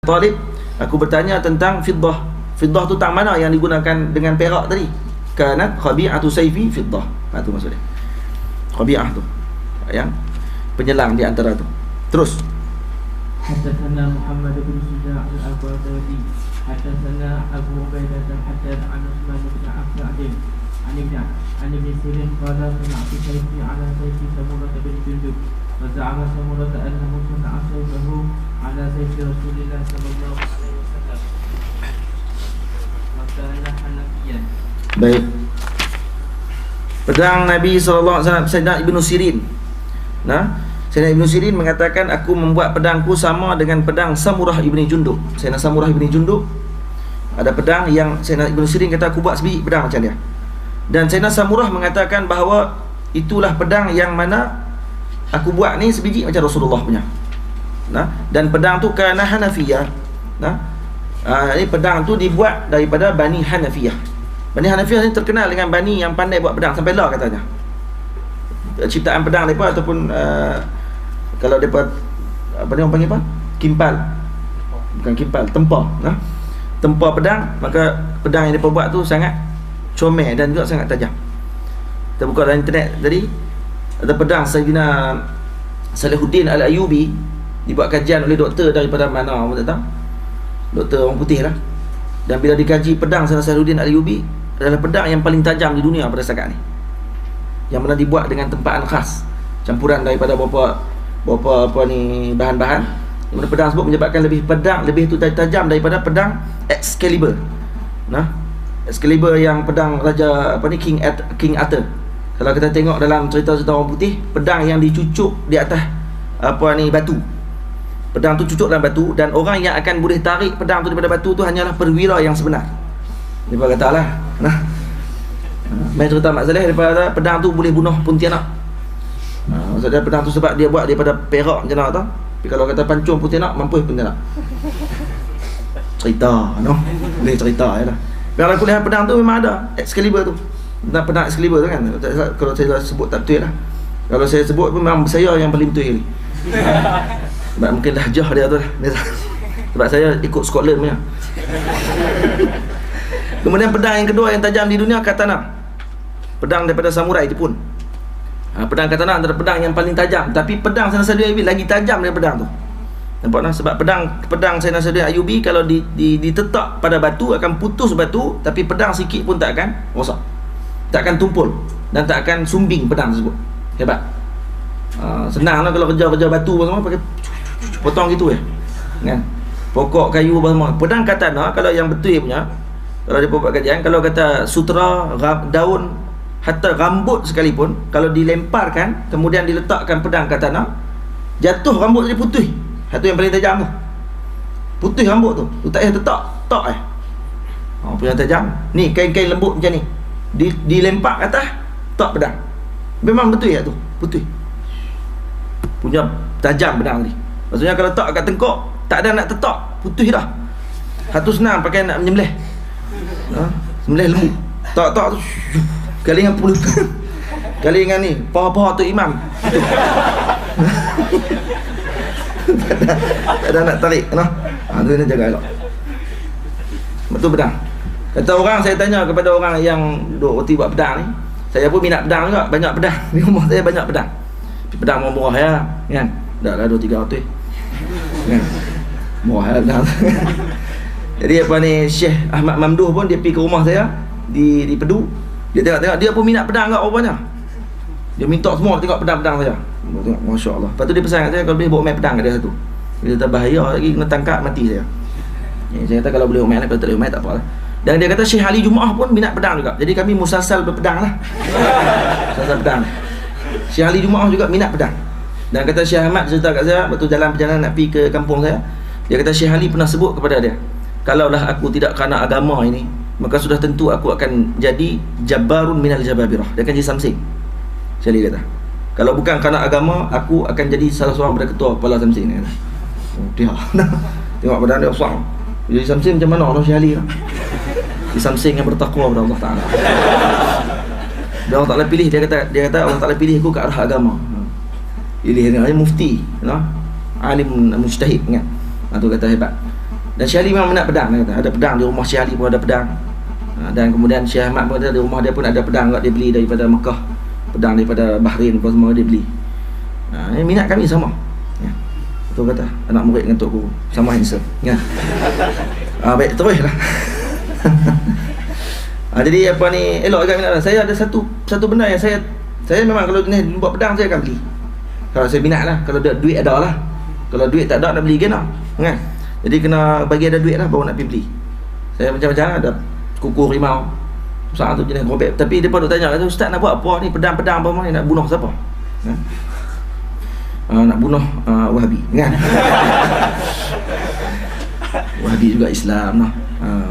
Talib, aku bertanya tentang fiddah. Fiddah tu tak mana yang digunakan dengan perak tadi? Kanat khabi'atu sayfi fiddah. Tu maksudnya. Khabi'ah tu yang penyelang di antara tu. Terus. Haddatsana Muhammad bin Shuja' al-Baghdadi, haddatsana Abu Ubaidah al-Haddad an Utsman bin Affan an Ibn Sirin qala sami'tu sayfi ala sayfi Samurah bin Jundub wa za'ama Samurah annahu sana'a sayfahu ala sayfi Rasulillah sallallahu alaihi wasallam wa kana hanafiyan. Baik. Pedang Nabi SAW, Sayyidina Ibn Sirin. Sayyidina Ibn Sirin mengatakan, aku membuat pedangku sama dengan pedang Samurah Ibn Jundub. Sayyidina Samurah Ibn Jundub ada pedang yang Sayyidina Ibn Sirin kata aku buat sebiji pedang macam dia. Dan Sayyidina Samurah mengatakan bahawa itulah pedang yang mana aku buat ni sebiji macam Rasulullah punya. Dan pedang tu kana Hanafiyah. Ini pedang tu dibuat daripada Bani Hanafiyah. Bani Hanafiyah ni terkenal dengan Bani yang pandai buat pedang sampai lah katanya. Ciptaan pedang mereka ataupun kalau mereka apa ni orang panggil apa? Kimpal. Bukan kimpal, tempah. Tempah pedang, maka pedang yang mereka buat tu sangat comel dan juga sangat tajam. Kita buka dalam internet tadi, ada pedang Sayyidina Salahuddin Al-Ayyubi, dibuat kajian oleh doktor daripada mana orang tak tahu, doktor orang putih lah. Dan bila dikaji pedang Sayyidina Salahuddin Al-Ayyubi adalah pedang yang paling tajam di dunia pada setakat ni, yang mana dibuat dengan tempaan khas, campuran daripada beberapa bahan-bahan, yang mana pedang tersebut menyebabkan lebih tu tajam daripada pedang Excalibur. Excalibur yang pedang Raja King Arthur. Kalau kita tengok dalam cerita-cerita orang putih, pedang yang dicucuk di atas batu. Pedang tu cucuk dalam batu, dan orang yang akan boleh tarik pedang tu daripada batu tu hanyalah perwira yang sebenar. Dia katalah, main cerita Mak Saleh daripada pedang tu boleh bunuh Pontianak. Maksudnya pedang tu sebab dia buat daripada perak macam mana tau. Tapi kalau kata pancung Pontianak, mampus Pontianak. Cerita, boleh cerita je lah. Kalau aku lihat pedang tu memang ada Excalibur tu. Pedang Excalibur tu kan. Kalau saya sebut tak betul lah. Kalau saya sebut pun memang saya yang paling betul ni. Sebab mungkin lahjah dia tu lah. Sebab saya ikut Scotland punya. Kemudian pedang yang kedua yang tajam di dunia, katana. Pedang daripada samurai Jepun. Pedang katana adalah pedang yang paling tajam. Tapi pedang Sayyidina Salahuddin Ayyubi lagi tajam daripada pedang tu. Nampak tak? Sebab pedang Sayyidina Salahuddin Ayyubi kalau ditetak pada batu akan putus batu, tapi pedang sikit pun tak akan rosak, tak akan tumpul dan tak akan sumbing pedang tersebut. Hebat. Senang lah kalau kerja batu semua pakai potong gitu kan, pokok kayu semua. Pedang katana kalau yang betul punya, kalau dia buat kajian, kalau kata sutera, daun, hatta rambut sekalipun, kalau dilemparkan kemudian diletakkan pedang katana, jatuh rambut jadi putih. Satu yang paling tajam tu, putih rambut tu tak payah tetak punya tajam. Ni kain-kain lembut macam ni, dilempar ke atas, tak pedang, memang betul tu putih punya tajam pedang ni. Maksudnya kalau tak kat tengkok, tak ada nak tetak, putih dah. Satu senang pakai nak menyembelih, sembelih lembu, tak tu kali dengan puluh kali dengan ni paha-paha tu imam tu. tak ada nak tarik tu kena jaga elok. Betul pedang. Kata orang, saya tanya kepada orang yang duk reti buat pedang ni, saya pun minat pedang juga, banyak pedang di rumah saya, banyak pedang. Pedang murah ya kan, dah lah 2-300 kan, murah ya pedang. Jadi Syekh Ahmad Mamduh pun dia pergi ke rumah saya di Pedu, dia tengok dia pun minat pedang kat rupanya. Dia minta semua tengok pedang-pedang saya. Tengok, masya-Allah. Lepas tu dia pesan kat saya kalau boleh bawa main pedang kat dia satu. Dia tak bahaya lagi, kena tangkap mati saya. Saya kata kalau boleh main lah, kalau tak boleh main tak apa lah. Dan dia kata Syekh Ali Jumaah pun minat pedang juga. Jadi kami musalsal berpedang lah. Musalsal pedang. Syekh Ali Jumaah juga minat pedang. Dan kata Syekh Ahmad cerita kat saya waktu jalan perjalanan nak pergi ke kampung saya, dia kata Syekh Ali pernah sebut kepada dia, kalaulah aku tidak kerana agama ini, maka sudah tentu aku akan jadi Jabbarun minal Jababirah. Dia akan jadi Samsing. Syekh Ali kata, kalau bukan kerana agama, aku akan jadi salah seorang daripada ketua kepala Samsing ni. Dia tengok badan dia besar. Jadi Samsing macam mana orang Syekh Ali lah. Di Samsing yang bertakwa kepada Allah Ta'ala. Dia Allah Ta'ala pilih, dia kata Allah Ta'ala pilih aku ke arah agama. Pilih dia mufti, alim mujtahid kan. Tu kata hebat. Dan Syekh Ali memang minat pedang, dia kata. Ada pedang di rumah Syekh Ali pun ada pedang. Dan kemudian Syekh Ahmad pun ada di rumah dia pun ada pedang dia beli daripada Mekah. Pedang daripada Bahrain pun semua dia beli. Minat kami sama. Ya. Betul kata anak murid dengan tok guru sama handsome. Ya. Baik teruslah. Jadi apa ni elok agak minat. Saya ada satu benda yang saya memang kalau jenis buat pedang saya akan beli. Kalau saya minat lah, kalau duit ada lah. Kalau duit tak ada nak beli kan? Kan? Jadi kena bagi ada duit lah baru nak pergi beli. Saya macam-macam ada kuku rimau. Usaha tu jenis robek. Tapi dia pun tanya, kata ustaz nak buat apa ni? Pedang-pedang apa ni? Nak bunuh siapa? Kan? Nak bunuh Wahabi kan? Wahabi juga Islam lah.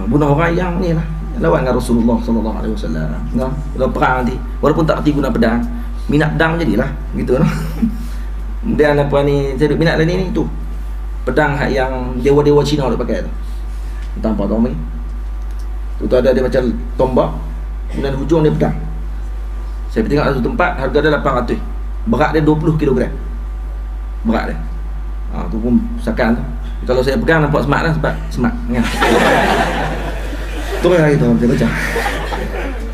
Bunuh orang yang ni lah, lawan dengan Rasulullah sallallahu alaihi wasallam. Nah, kalau perang nanti walaupun tak reti guna pedang, minat pedang jadilah gitu noh. Kemudian apa ni saya minat lah ni tu. Pedang yang dewa-dewa Cina duk pakai tu. Entah apa tahu ni. Tu ada dia macam tombak, kemudian hujung dia pedang. Saya tengok satu tempat harga dia 800. Berat dia 20 kg. Berat dia. Tu pun sakan tu. Kalau saya pegang nampak smart lah sebab smart kan. Terus lagi tu saya baca.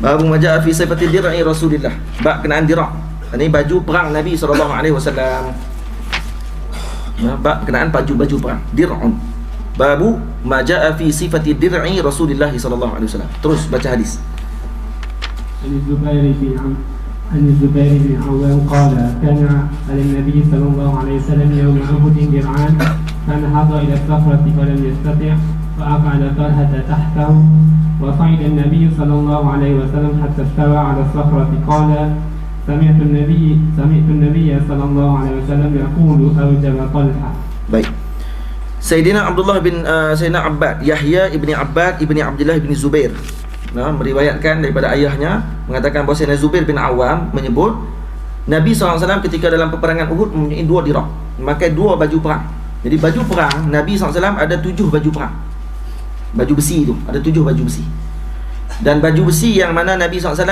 Babu majaa fi sifati dir'i Rasulillah. Bab kenaan dir'. Ini baju perang Nabi sallallahu alaihi wasallam. Bab kenaan baju perang. Dir'un. Babu majaa fi sifati dir'i Rasulillah sallallahu alaihi wasallam. Terus baca hadis. عن الزبير بن عوام قال كان على النبي صلى الله عليه وسلم يوم أحد درعان فنهض إلى الصخرة فلم يستطع فأقعد طلحة تحته وصعد النبي صلى الله عليه وسلم حتى استوى على الصخرة قال سمعت النبي صلى الله عليه وسلم يقول أوجب طلحة. Baik. Sayyidina Abdullah bin Sayyidina Abbad, Yahya ibni Abbad ibni Abdullah bin Zubair, meriwayatkan daripada ayahnya mengatakan bahawa Sayyidina Zubair bin Awam menyebut Nabi SAW ketika dalam peperangan Uhud mempunyai 2 dirah, memakai 2 baju perang. Jadi baju perang Nabi SAW ada 7 baju perang. Baju besi tu ada 7 baju besi. Dan baju besi yang mana Nabi SAW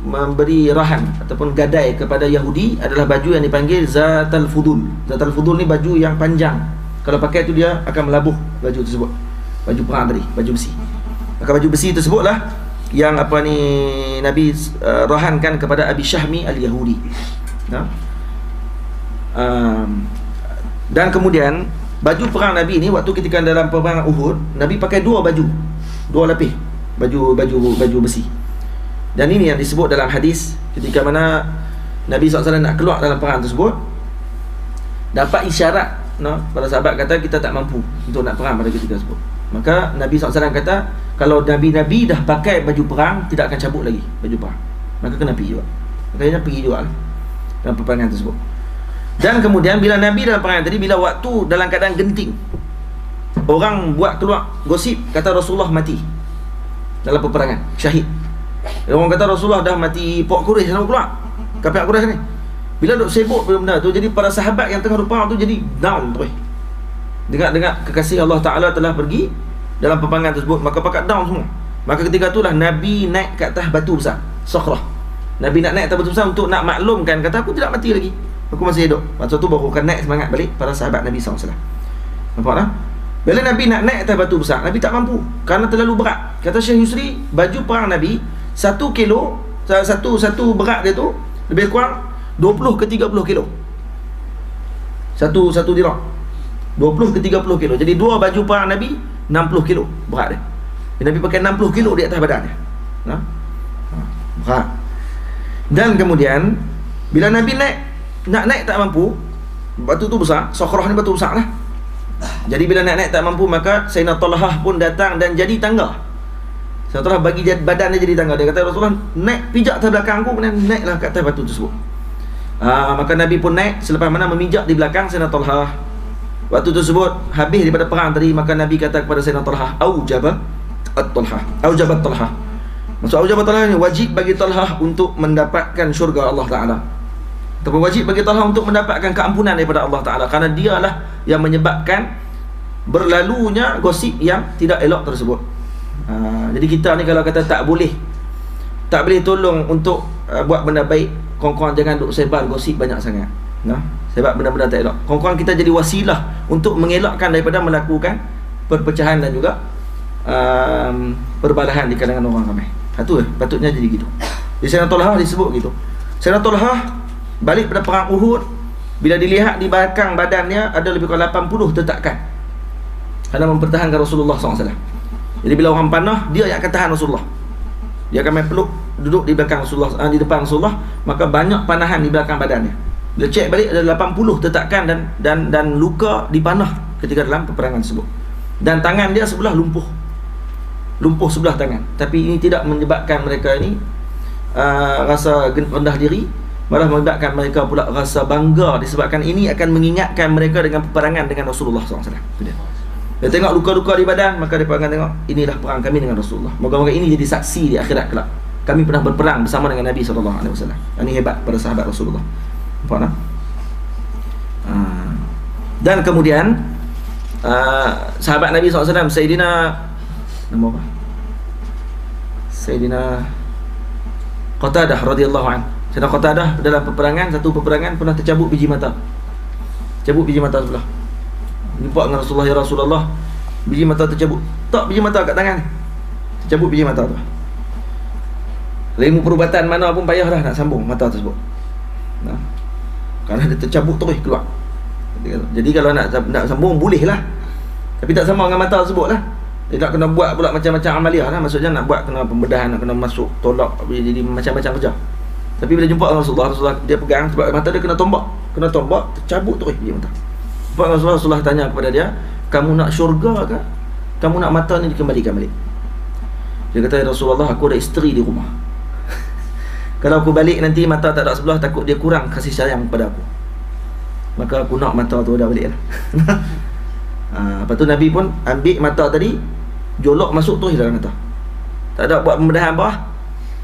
memberi rahan ataupun gadai kepada Yahudi adalah baju yang dipanggil Zatal Fudul. Zatal Fudul ni baju yang panjang. Kalau pakai tu dia akan melabuh baju tersebut. Baju perang tadi, baju besi. Maka baju besi tersebutlah yang apa ni Nabi rahankan kepada Abi Syahmi al-Yahudi. Dan kemudian baju perang Nabi ni waktu ketika dalam peperangan Uhud, Nabi pakai 2 baju, 2 lapis baju besi. Dan ini yang disebut dalam hadis ketika mana Nabi SAW nak keluar dalam perang tersebut, dapat isyarat para sahabat kata kita tak mampu untuk nak perang pada ketika tersebut. Maka Nabi SAW kata kalau Nabi-Nabi dah pakai baju perang, tidak akan cabut lagi baju perang, maka kena pergi juga. Makanya pergi juga lah dalam peperangan tersebut. Dan kemudian bila Nabi dalam peperangan tadi, bila waktu dalam keadaan genting, orang buat keluar gosip kata Rasulullah mati dalam peperangan, syahid. Orang kata Rasulullah dah mati, Pok Quraisy nak keluar, kafir Quraisy ni. Bila duk sibuk benda tu, jadi para sahabat yang tengah perang tu jadi down terus. Dengar kekasih Allah Ta'ala telah pergi dalam peperangan tersebut, maka pakat down semua. Maka ketika itulah Nabi naik ke atas batu besar, Sakhrah. Nabi nak naik atas batu besar untuk nak maklumkan, kata aku tidak mati lagi, aku masih hidup. Masa tu baru akan naik semangat balik para sahabat Nabi SAW. Nampak tak? Bila Nabi nak naik atas batu besar, Nabi tak mampu kerana terlalu berat. Kata Syekh Yusri, baju perang Nabi 1 kilo, satu berat dia tu lebih kurang 20 ke 30 kilo. Satu dirham 20 ke 30 kilo. Jadi 2 baju perang Nabi 60 kilo berat dia. Nabi pakai 60 kilo di atas badan dia. Berat. Dan kemudian bila Nabi nak naik tak mampu, batu tu besar, Sakhrah ni batu besar lah. Jadi bila nak naik tak mampu, maka Sayyidina Talhah pun datang dan jadi tangga. Sayyidina Talhah bagi badan dia jadi tangga. Dia kata Rasulullah naik, pijak atas belakang aku, kemudian naiklah ke atas batu tersebut. Maka Nabi pun naik selepas mana memijak di belakang Sayyidina Talhah. Waktu tersebut habis daripada perang tadi, maka Nabi kata kepada Sayyidina Talhah, aujabat Talhah. Maksud aujabat Talhah ni wajib bagi Talhah untuk mendapatkan syurga Allah Ta'ala, ataupun wajib bagi Talhah untuk mendapatkan keampunan daripada Allah Ta'ala, kerana dialah yang menyebabkan berlalunya gosip yang tidak elok tersebut. Jadi kita ni kalau kata tak boleh tolong untuk buat benda baik, kawan-kawan jangan duk sebar gosip banyak sangat. Sebab benda-benda tak elok. Kawan-kawan kita jadi wasilah untuk mengelakkan daripada melakukan perpecahan dan juga perbalahan di kalangan orang ramai. Itu patutnya jadi gitu. Di Sayyidina Talhah disebut gitu. Sayyidina Talhah balik pada perang Uhud, bila dilihat di belakang badannya ada lebih kurang 80 tetakan kerana mempertahankan Rasulullah SAW. Jadi bila orang panah, dia yang akan tahan Rasulullah. Dia akan main peluk, duduk di belakang Rasulullah, di depan Rasulullah, maka banyak panahan di belakang badannya. Bila cek balik ada 80 tetakan dan luka dipanah ketika dalam peperangan tersebut. Dan tangan dia sebelah lumpuh sebelah tangan. Tapi ini tidak menyebabkan mereka ini rasa rendah diri, malah menyebabkan mereka pula rasa bangga, disebabkan ini akan mengingatkan mereka dengan peperangan dengan Rasulullah SAW. Dia tengok luka-luka di badan, maka dia akan tengok, inilah perang kami dengan Rasulullah. Moga-moga ini jadi saksi di akhirat kelak. Kami pernah berperang bersama dengan Nabi SAW. Ini hebat pada sahabat Rasulullah. Nampak tak? Dan kemudian sahabat Nabi SAW, Sayyidina, nama apa? Sayyidina Qatadah radhiyallahu anhu. Sayyidina Qatadah dalam satu peperangan pernah tercabut biji mata. Cabut biji mata sebelah. Jumpa dengan Rasulullah, ya Rasulullah, biji mata tercabut. Tak, biji mata kat tangan. Tercabut biji mata tu. Ilmu perubatan mana pun payah dah nak sambung mata tersebut. Nah, kerana dia tercabut terus keluar. Jadi kalau nak sambung boleh lah, tapi tak sama dengan mata tersebut lah. Dia nak kena buat pula macam-macam amaliah lah. Maksudnya nak buat kena pembedahan, nak kena masuk tolak, jadi macam-macam kerja. Tapi bila jumpa Rasulullah dia pegang sebab mata dia kena tombak, tercabut terus biji mata. Sebab Rasulullah tanya kepada dia, kamu nak syurga ke? Kamu nak mata ni dikembalikan balik? Dia kata, ya Rasulullah, aku ada isteri di rumah. Kalau aku balik nanti mata tak ada sebelah, takut dia kurang kasih sayang kepada aku. Maka aku nak mata tu dah balik lah. Lepas tu Nabi pun ambil mata tadi, jolok masuk terus dalam mata. Tak ada buat pembedahan bawah,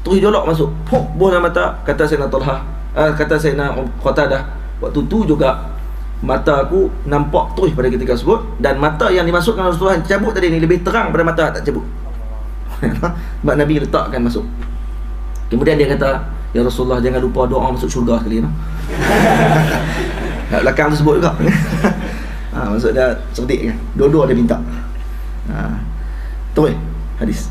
terus jolok masuk, buah dalam mata. Kata Sayyidina Talhah, kata Sayyidina Qatadah, waktu tu juga mata aku nampak terus pada ketika tersebut. Dan mata yang dimasukkan Rasulullah yang cabut tadi ni lebih terang pada mata tak cabut. Sebab Nabi letakkan masuk. Kemudian dia kata, ya Rasulullah, jangan lupa doa masuk syurga sekali. Belakang tu sebut juga. Maksud dia cerdik kan, dua-dua dia minta. Tu hadis.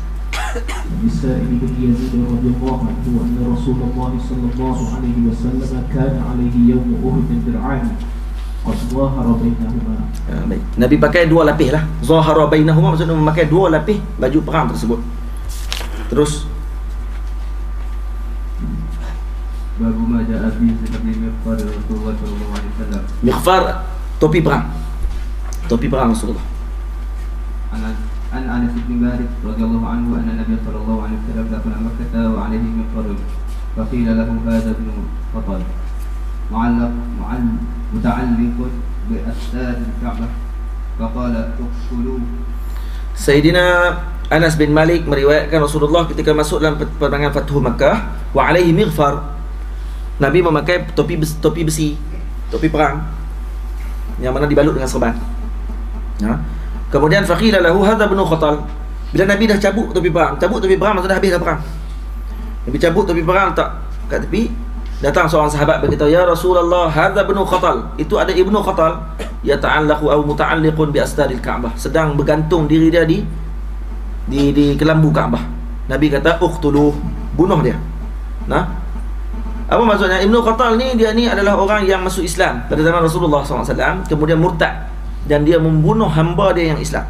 Bisa ini bagi Yazid radhiyallahu anhu anna Rasulullah sallallahu alaihi wasallam kana alaihi yawm Uhud dir'an qad zahara bainahuma. Baik. Nabi pakai dua lapis lah. Zahara bainahuma maksudnya memakai dua lapis baju perang tersebut. Terus baru maja abi seperti Mighfar Rasulullah sallallahu alaihi wasallam. Mighfar topi perang Rasulullah. An Anas bin Malik radhiyallahu anhu anna Nabi sallallahu alaihi wasallam dakhala Makkah wa alaihi Mighfar. Faqila lahu hadha ibn Khattab muta'alliq bi astar al-Ka'bah. Faqala uqsulu. Sayyidina Anas bin Malik meriwayatkan Rasulullah ketika masuk dalam peperangan Fathu Makkah wa alaihi Mighfar. Nabi memakai topi besi, topi perang yang mana dibalut dengan serban. Kemudian faqila lahu hadza ibn Khattal. Bila Nabi dah cabut topi perang maksudnya habis dah perang. Nabi cabut topi perang tak kat tepi, datang seorang sahabat berkata, ya Rasulullah, hadza ibn Khattal. Itu ada Ibnu Khattal yata'allaqu aw muta'alliqun bi astaril Ka'bah, sedang bergantung diri dia di kelambu Ka'bah. Nabi kata, uqtuluh, bunuh dia. Apa maksudnya? Ibnu Khattal ni, dia ni adalah orang yang masuk Islam pada zaman Rasulullah SAW, kemudian murtad dan dia membunuh hamba dia yang Islam.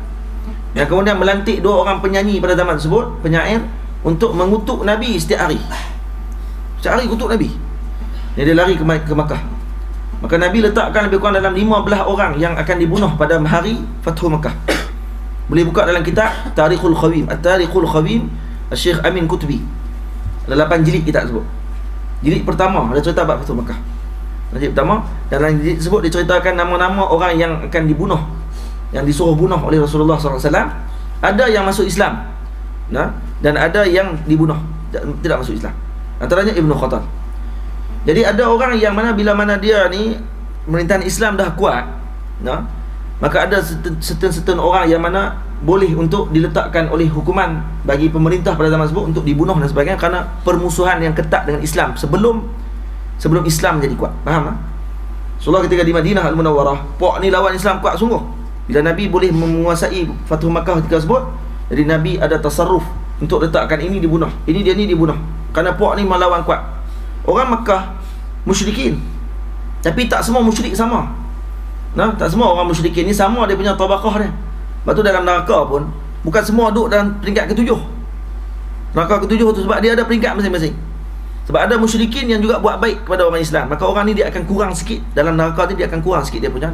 Dan kemudian melantik dua orang penyanyi pada zaman tersebut, penyair, untuk mengutuk Nabi setiap hari. Setiap hari kutuk Nabi. Dia lari ke Makkah. Maka Nabi letakkan lebih kurang dalam 15 orang yang akan dibunuh pada hari Fathu Makkah. Boleh buka dalam kitab Tarikhul Khawim, At-Tarikhul Khawim, Syekh Amin Qutbi. Ada 8 jilid kitab tersebut. Jilid pertama ada cerita bab Fathu Makkah. Jilid pertama, dan dalam jilid tersebut diceritakan nama-nama orang yang akan dibunuh, yang disuruh bunuh oleh Rasulullah SAW. Ada yang masuk Islam, dan ada yang dibunuh tidak masuk Islam. Antaranya Ibnu Khattal. Jadi ada orang yang mana bila mana dia ni pemerintahan Islam dah kuat, maka ada certain orang yang mana boleh untuk diletakkan oleh hukuman bagi pemerintah pada zaman tersebut untuk dibunuh dan sebagainya, kerana permusuhan yang ketat dengan Islam sebelum Islam jadi kuat. Faham tak? Rasulullah ketika di Madinah Al-Munawwarah, puak ni lawan Islam kuat sungguh. Bila Nabi boleh menguasai Fathu Makkah ketika tersebut, jadi Nabi ada tasarruf untuk letakkan ini dibunuh, ini dia ni dibunuh, kerana puak ni melawan kuat. Orang Makkah musyrikin, tapi tak semua musyrik sama. Nah, tak semua orang musyrikin ni sama dia punya tabaqah dia. Lepas tu dalam neraka pun bukan semua duduk dalam peringkat ke-7. Neraka ke-7 tu sebab dia ada peringkat masing-masing. Sebab ada musyrikin yang juga buat baik kepada orang Islam, maka orang ni dia akan kurang sikit dalam neraka ni, dia akan kurang sikit dia punya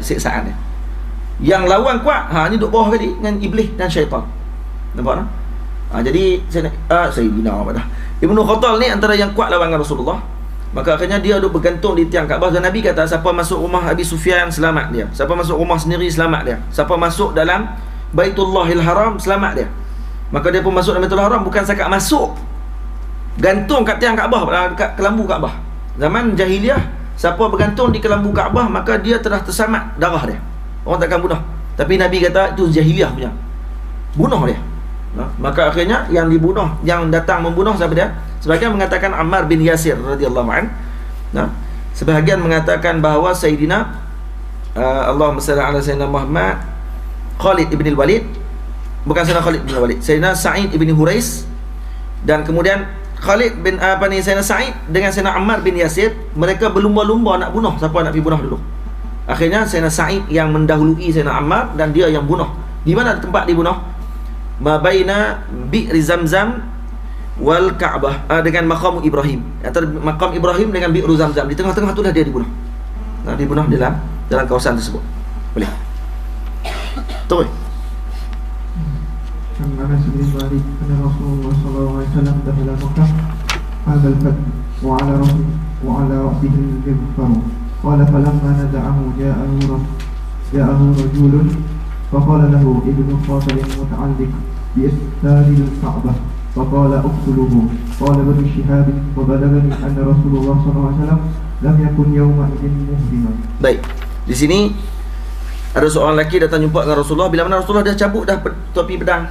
siksaan dia. Yang lawan kuat, ni duduk bawah kali dengan iblis dan syaitan. Nampak tak? Jadi Sayyidina Ibnu Khattal ni antara yang kuat lawan dengan Rasulullah. Maka akhirnya dia duduk bergantung di tiang Kaabah, dan Nabi kata siapa masuk rumah Abi Sufyan selamat dia, siapa masuk rumah sendiri selamat dia, siapa masuk dalam Baitullahil Haram selamat dia. Maka dia pun masuk dalam Baitullahil Haram bukan sekat masuk, gantung kat tiang Kaabah, kat kelambu Kaabah. Zaman jahiliah, siapa bergantung di kelambu Kaabah maka dia telah tersamat darah dia, orang takkan bunuh. Tapi Nabi kata itu jahiliah punya, bunuh dia. Maka akhirnya yang dibunuh, yang datang membunuh siapa dia? Sebahagian mengatakan Ammar bin Yasir radhiyallahu an. Sebahagian mengatakan bahawa Sayyidina Allahumma salli ala Sayyidina Muhammad Khalid ibn al-Walid, bukan Sayyidina Khalid bin al-Walid, Sayyidina Sa'id ibn Hurais, dan kemudian Khalid bin Sayyidina Sa'id dengan Sayyidina Ammar bin Yasir, mereka berlumba-lumba nak bunuh siapa nak pergi bunuh dulu. Akhirnya Sayyidina Sa'id yang mendahului Sayyidina Ammar dan dia yang bunuh. Di mana tempat dibunuh? Mabaina bi'ri Zamzam wal Ka'bah, dengan maqam Ibrahim, antara maqam Ibrahim dengan bi'ru Zamzam, di tengah-tengah itulah dia dibunuh. Dibunuh dalam kawasan tersebut. Boleh. Terus. Anas bin Malik anna Rasulullah sallallahu alaihi wasallam dakhala Makkah hadha al-fath wa ala ra'sihi al-ghifar. Qala falamma nada'ahu ja'ahu rajulun فقال له ابن قاتل متعلق بإستار الكعبة فقال اقتلوه. قال ابن شهاب وبلغني أن رسول الله صلى الله عليه وسلم لم يكن يومئذ محرما. Baik, di sini ada seorang lelaki datang jumpa dengan Rasulullah. Bila mana Rasulullah dah cabut dah topi perang.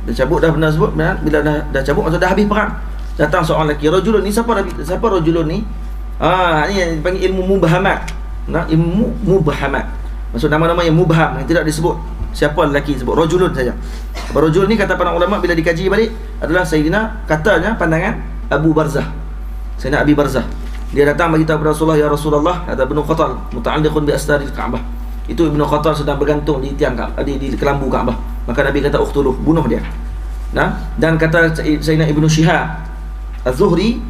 Dah cabut dah benda tersebut. Bila dah cabut, maksud dah habis perang. Datang seorang lelaki. Rajulun ni siapa rajulun ni? Ni yang dipanggil ilmu mubhamat. Ilmu mubhamat. Maksud nama-nama yang mubham, yang tidak disebut siapa lelaki, sebut rajulun saja. Rajul ni kata para ulama bila dikaji balik adalah Sayyidina, katanya pandangan Abu Barzah, Sayyidina Abi Barzah. Dia datang bagi tahu kepada Rasulullah, ya Rasulullah, ada Ibnu Khattal muta'alliqun bi astaril Ka'bah. Itu Ibnu Khattal sedang bergantung di tiang Ka'bah, di kelambu Ka'bah. Maka Nabi kata uqtuluh, bunuh dia. Dan kata Sayyidina Ibnu Shihab Az-Zuhri,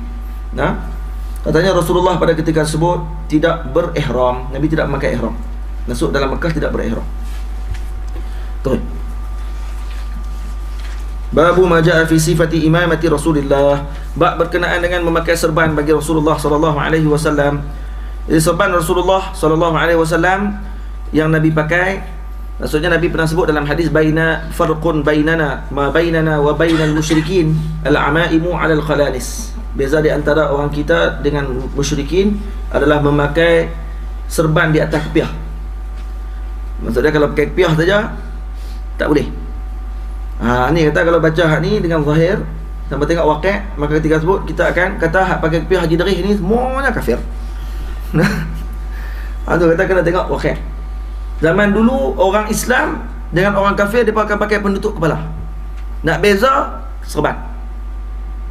katanya Rasulullah pada ketika tersebut tidak berihram. Nabi tidak memakai ihram. Masuk dalam Mekah tidak berihram. Terus. Babu ma jaa fi sifati imamati Rasulillah. Bab berkenaan dengan memakai serban bagi Rasulullah sallallahu alaihi wasallam. Jadi serban Rasulullah sallallahu alaihi wasallam yang Nabi pakai, maksudnya Nabi pernah sebut dalam hadis farqun bainana ma bainana wa bainal musyrikin al-amaimu 'ala al-khalanis. Beza di antara orang kita dengan musyrikin adalah memakai serban di atas kepiah. Maksudnya kalau pakai kepiah saja tak boleh. Ni kata kalau baca ni dengan zahir sampai tengok waqi', maka ketika sebut kita akan kata hak pakai kepiah haji derih ni semuanya kafir. Tu kata kena tengok waqi'. Zaman dulu orang Islam dengan orang kafir dia akan pakai penutup kepala. Nak beza serban.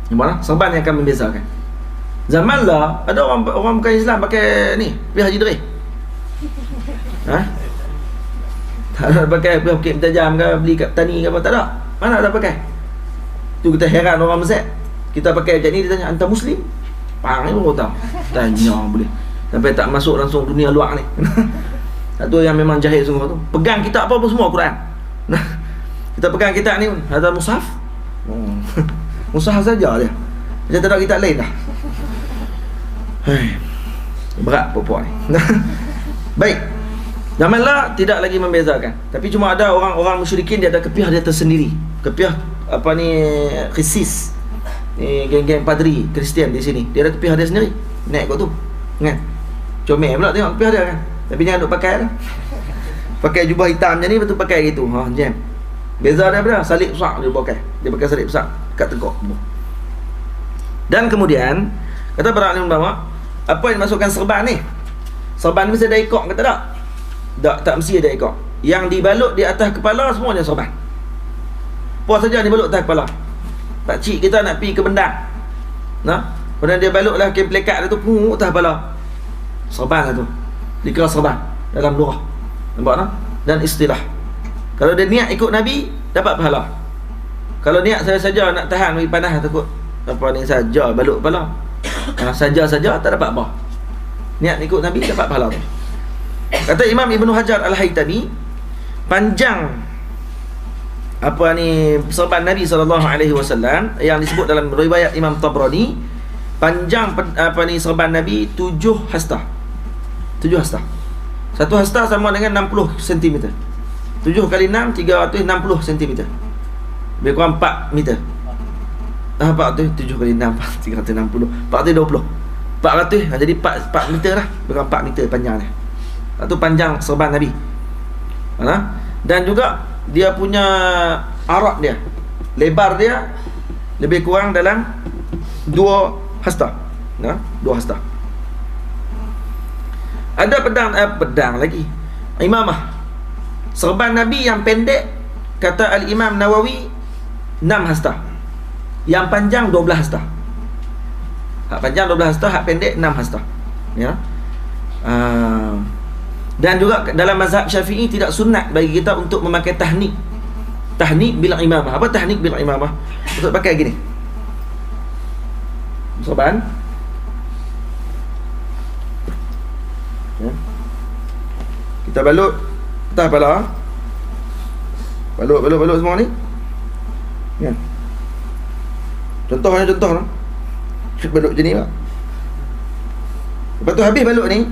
Gimana? Serban yang akan membezakan. Zaman lah ada orang bukan Islam pakai ni, kepiah haji derih. Tak ada pakai bertajam ke, beli kat petani ke apa, tak ada. Mana ada pakai. Tu kita heran orang Mesir. Kita pakai macam ni, dia tanya, anta Muslim? Pang ni pun tahu. Tanya boleh. Sampai tak masuk langsung dunia luar ni. Satu yang memang jahil sungguh tu. Pegang kitab apa-apa semua Quran. Kita pegang kitab ni, ada mushaf. Mushaf saja dia. Macam tak ada kitab lain dah. Berat perempuan ni. Baik. Zaman lah tidak lagi membezakan. Tapi cuma ada orang-orang musyrikin dia ada kepiah dia tersendiri. Kepiah apa ni, khisis. Ni geng-geng padri Kristian di sini. Dia ada kepiah dia sendiri. Naik kat tu. Kan? Comel pula tengok kepiah dia kan. Tapi jangan duk pakai dah. Pakai jubah hitam macam ni, betul pakai gitu. Jam. Beza dia apa? Salib besar dia pakai. Dia pakai salib besar kat tegak. Dan kemudian kata para ulama, apa yang dimasukkan serban ni? Serban ni mesti ada ikok ke tak? Tak mesti ada ekor. Yang dibalut di atas kepala semuanya sorban. Apa saja dibalut atas kepala. Pakcik kita nak pergi ke Bendang, kemudian dia balutlah kain plekat dia tu atas kepala. Sorban lah tu. Dikira sorban dalam lurah. Nampak tak? Dan istilah. Kalau dia niat ikut Nabi, dapat pahala. Kalau niat saja nak tahan bagi panas, takut apa ni saja balut kepala. Saja-saja tak dapat apa. Niat ikut Nabi dapat pahala tu. Kata Imam Ibnu Hajar Al-Haytami, panjang sorban Nabi SAW yang disebut dalam riwayat Imam Tabrani, panjang sorban Nabi 7 hasta. 7 hasta. Satu hasta sama dengan 60 cm. 7 kali 6 360 cm. Lebih kurang 4 meter. 7 kali 6 360 420. 400 jadi 4 meter lah. Lebih kurang 4 meter panjangnya. Itu panjang sorban Nabi. Dan juga dia punya arak dia, lebar dia lebih kurang dalam 2 hasta. 2 hasta. Ada pedang lagi. Imamah. Sorban Nabi yang pendek, kata Al-Imam Nawawi, 6 hasta. Yang panjang 12 hasta. Hak panjang 12 hasta, hak pendek 6 hasta. Ya. Dan juga dalam mazhab Syafi'i tidak sunat bagi kita untuk memakai tahnik. Tahnik bil imamah. Apa tahnik bil imamah? Untuk pakai gini. Sorban. Ya. Kita balut atas kepala. Balut semua ni. Ya. Contoh. Balut macam ni lah. Lepas tu habis balut ni,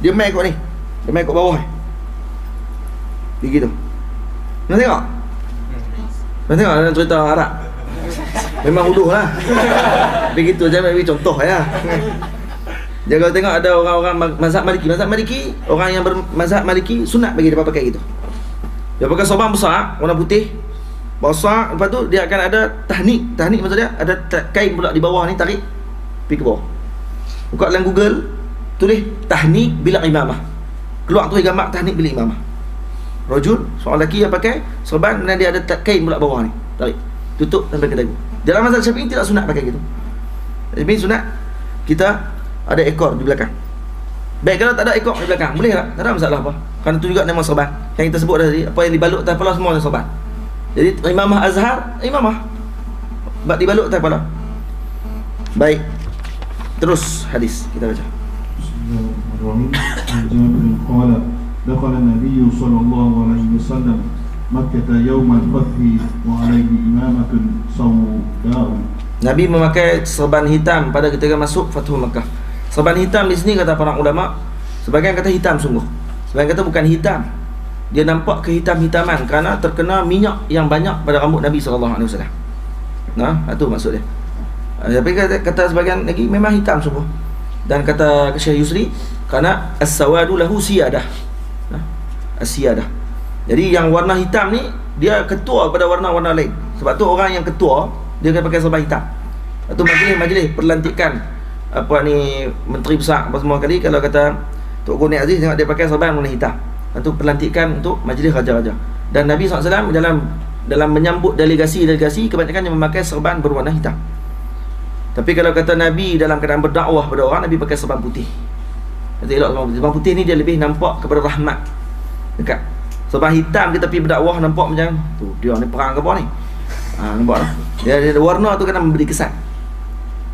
dia main kot ni. Dia main kat bawah ni. Begitu. Nak tengok? Nak tengok dalam cerita Arab. Memang uluh lah. Begitu je, bagi contoh ya. Dia kalau tengok ada orang-orang mazhab Maliki, orang yang bermazhab Maliki sunat bagi dia pakai gitu. Dia pakai sorban besar, warna putih, besar. Lepas tu dia akan ada tahnik. Tahnik maksud dia ada kain pula di bawah ni, tarik pergi ke bawah. Buka dalam Google, tulis tahnik bila imamah. Keluar tu gambar tahnik bila imamah. Rajul, seorang lelaki yang pakai sorban dan dia ada kain pula bawah ni, tarik, tutup sampai ke dagu. Dalam mazhab Syafi'i tidak sunat pakai gitu. Jadi sunat kita ada ekor di belakang. Baik, kalau tak ada ekor di belakang, boleh tak? Tak ada masalah apa. Kerana itu juga nama sorban yang kita sebut tadi, apa yang dibalut atas kepala semua sorban. Jadi imamah azhar, imamah dibalut atas kepala. Baik. Terus hadis kita baca. Bismillahirrahmanirrahim. Jabir qala dakhala an-nabiy sallallahu alaihi wasallam Makkah yawm al-fath wa alaihi imamatun sawdaa. Nabi memakai serban hitam pada ketika masuk Fathu Makkah. Serban hitam di sini kata para ulama, sebagian kata hitam sungguh, sebagian kata bukan hitam. Dia nampak kehitam-hitaman kerana terkena minyak yang banyak pada rambut Nabi SAW. Itu maksud dia. Tapi kata sebagian lagi memang hitam sungguh. Dan kata Syekh Yusri, kerana as-sawadu lahu siyadah. As-siyadah. Jadi yang warna hitam ni dia ketua pada warna-warna lain. Sebab tu orang yang ketua dia akan pakai serban hitam. Atau majlis perlantikan menteri besar apa semua kali, kalau kata Tok Guni Aziz tengok dia pakai serban warna hitam. Itu perlantikan untuk majlis raja-raja. Dan Nabi SAW dalam menyambut delegasi-delegasi kebanyakan yang memakai serban berwarna hitam. Tapi kalau kata Nabi dalam keadaan berdakwah pada orang, Nabi pakai serban putih. Kata elok serban putih. Serban putih ni dia lebih nampak kepada rahmat. Dekat. Serban hitam kita pergi berdakwah nampak macam tu, dia ni perang ke apa ni? Nampak tak? Dia warna tu kena memberi kesan.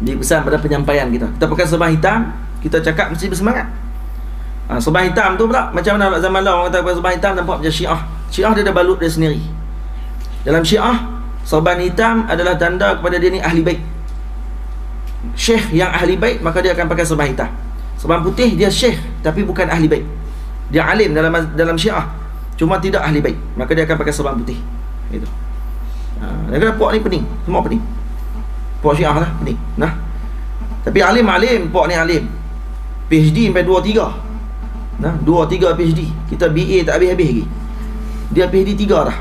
Beri kesan pada penyampaian kita. Kita pakai serban hitam, kita cakap mesti bersemangat. Serban hitam tu pula macam mana zaman lalu orang kata pakai serban hitam nampak macam Syiah. Syiah dia ada balut dia sendiri. Dalam Syiah, serban hitam adalah tanda kepada dia ni ahli bait. Syekh yang ahli bait, maka dia akan pakai serban hitam. Serban putih dia syekh tapi bukan ahli bait. Dia alim dalam Syiah, cuma tidak ahli bait, maka dia akan pakai serban putih. Itu. Negara puak ni pening, semua pening. Puak Syiah lah pening. Tapi alim, puak ni alim. PhD sampai 2-3. 2-3 PhD. Kita BA tak habis-habis lagi. Dia PhD 3 dah.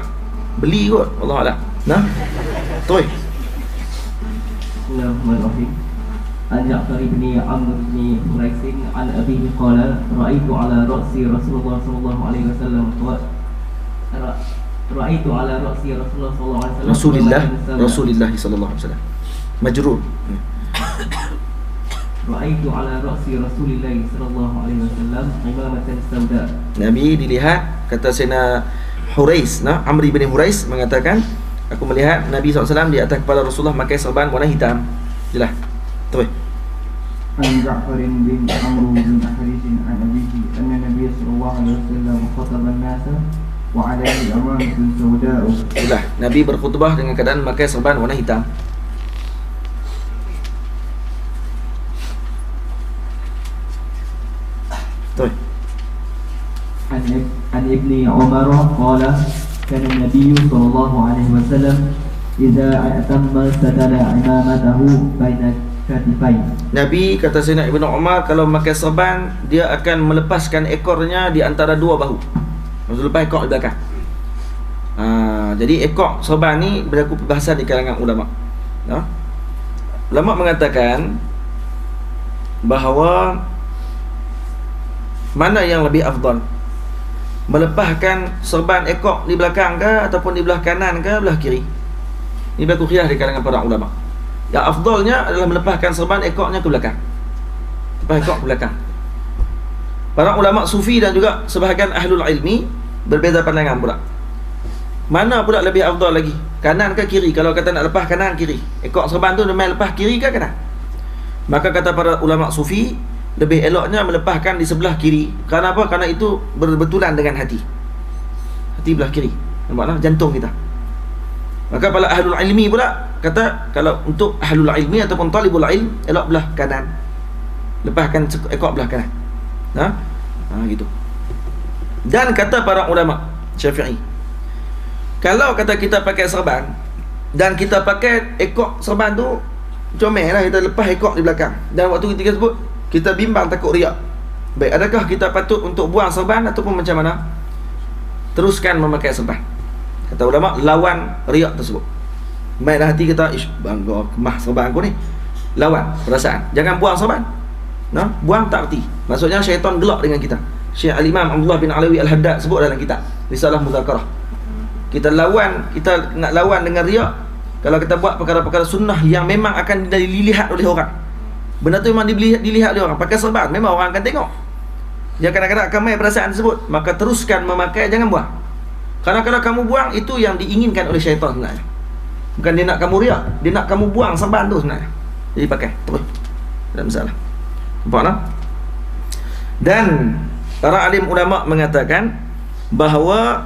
Beli kot, Allah Allah. Toi. Bismillahirrahmanirrahim. عن جعفر بن عمرو بن قريش عن أبيه قال رأيت على رأس رسول الله صلى الله عليه وسلم رأيت على رأس رسول الله صلى الله عليه وسلم رسول الله صلى الله عليه وسلم مجرور. رأيت على رأس رسول الله صلى الله عليه وسلم عمامة سوداء. Nabi dilihat, kata Sayyidina Hurais, Amri bin Hurais mengatakan, aku melihat Nabi SAW di atas kepala Rasulullah memakai serban warna hitam. Jelas. Terus. عن جعفر بن عمرو بن حريث عن أبيه أن النبي صلى الله عليه وسلم خطب الناس وعليه عمامة سوداء. Jelas. Nabi berkhutbah dengan keadaan memakai serban warna hitam. Terus. عن ابن عمر قال كان النبي صلى الله عليه وسلم إذا أتم سدل عمامته بين كتفيه. Nabi, kata Sayyidina Ibnu Umar, kalau memakai serban, dia akan melepaskan ekornya di antara dua bahu. Maksud lepas ekor di belakang. Jadi ekor serban ni berlaku perbahasan di kalangan ulama. Ulama mengatakan bahawa mana yang lebih afdal, melepaskan serban ekor di belakang ke ataupun di belah kanan ke belah kiri? Ini berlaku khilaf di kalangan para ulama. Yang afdalnya adalah melepaskan serban ekornya ke belakang. Lepas ekor ke belakang. Para ulama sufi dan juga sebahagian ahlul ilmi berbeza pandangan pula. Mana pula lebih afdal lagi? Kanan ke kiri? Kalau kata nak lepas kanan kiri, ekor serban tu memang lepas kiri ke kanan? Maka kata para ulama sufi, lebih eloknya melepaskan di sebelah kiri. Kerana apa? Kerana itu berbetulan dengan hati. Hati belah kiri. Nampak tak? Jantung kita. Maka para ahlul ilmi pula kata, kalau untuk ahlul ilmi ataupun talibul ilm, elok belah kanan. Lepaskan ekor belah kanan. Gitu. Dan kata para ulama Syafi'i, kalau kata kita pakai serban dan kita pakai ekor serban tu comel lah, kita lepas ekor di belakang, dan waktu kita sebut kita bimbang takut riak, baik, adakah kita patut untuk buang serban ataupun macam mana? Teruskan memakai serban. Kata ulama, lawan riak tersebut. Baiklah hati kita, ish, bangga kemah serban aku ni. Lawan perasaan. Jangan buang serban. Buang tak erti. Maksudnya syaitan gelak dengan kita. Syekh Al-Imam Abdullah bin Alawi Al-Haddad sebut dalam kitab Risalah Muzakarah. Kita nak lawan dengan riak. Kalau kita buat perkara-perkara sunnah yang memang akan dilihat oleh orang, benda tu memang dilihat oleh orang, pakai serban, memang orang akan tengok. Dia kadang-kadang akan main perasaan tersebut, maka teruskan memakai, jangan buang. Kerana kalau kamu buang, itu yang diinginkan oleh syaitan sebenarnya. Bukan dia nak kamu riak, dia nak kamu buang serban tu sebenarnya. Jadi pakai terus, tak ada masalah. Nampak tak? Dan para alim ulama mengatakan bahawa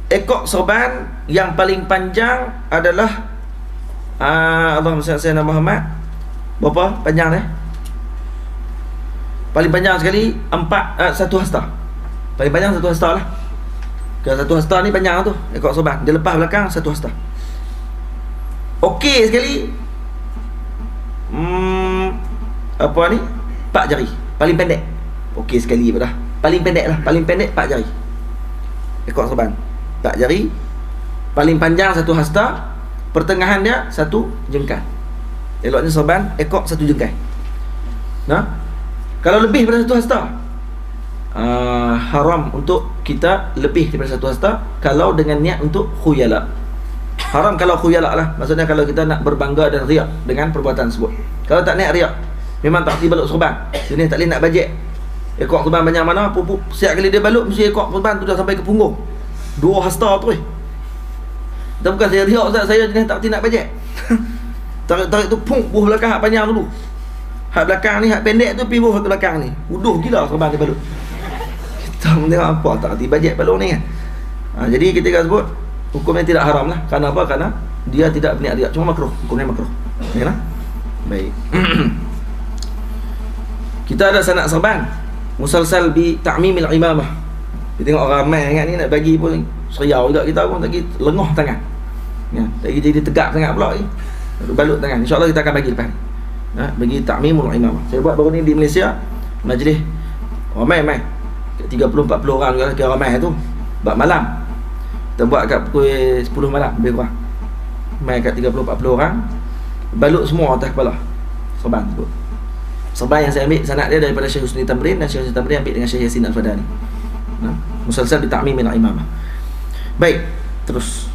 ekor serban yang paling panjang adalah Allahumma salli ala Muhammad. Berapa panjang dia? Paling panjang sekali 1 hasta. Paling panjang 1 hasta lah. Kalau 1 hasta ni panjang tu ekor serban. Dia lepas belakang 1 hasta. Okey sekali apa ni? 4 jari. Paling pendek. Okey sekali dah. Paling pendek lah. Paling pendek 4 jari. Ekor serban 4 jari. Paling panjang 1 hasta. Pertengahan dia 1 jengkal. Eloknya serban ekor 1 jengkal. Kalau lebih daripada 1 hasta, haram untuk kita lebih daripada 1 hasta kalau dengan niat untuk khuyala. Haram kalau khuyala lah. Maksudnya kalau kita nak berbangga dan riak dengan perbuatan tersebut. Kalau tak niat riak, memang tak pergi balut serban. Jenis tak boleh nak bajet. Ekor serban banyak mana, siap kali dia balut, mesti ekor serban tu dah sampai ke punggung 2 hasta tu. Dan bukan saya riak Ustaz, saya jenis tak pergi nak bajet. Tarik tu pung, buh belakang hak panjang dulu. Hak belakang ni, hak pendek tu pergi buh hak belakang ni. Uduh gila serban dia balut. Kita tengok apa, tak pergi bajet balut ni kan. Jadi kita akan sebut hukumnya tidak haram lah. Kerana apa? Kerana dia tidak berniat riak, cuma makruh. Hukumnya makruh. Ya lah? Baik. Kita ada sanad serban musalsal bi ta'mimil imamah. Kita tengok orang ramai ingat ni nak bagi pun seriau juga kita pun lagi lengoh tangan. Ya, lagi jadi tegak sangat pula ni. Balut tangan. InsyaAllah kita akan bagi lepas ni. Bagi ta'mimul imamah. Saya buat baru ni di Malaysia, majlis ramai 30-40 orang juga kira ramai tu. Bab malam. Kita buat kat pukul 10 malam lebih kurang. Mai kat 30-40 orang. Balut semua atas kepala serban tu. Sebab yang saya ambil sanad dia daripada Syekh Husni Tamrin, dan Syekh Husni Tamrin ambil dengan Syekh Yasin Al-Fadani. Musalsal bi ta'mim min al-imamah. Baik, terus.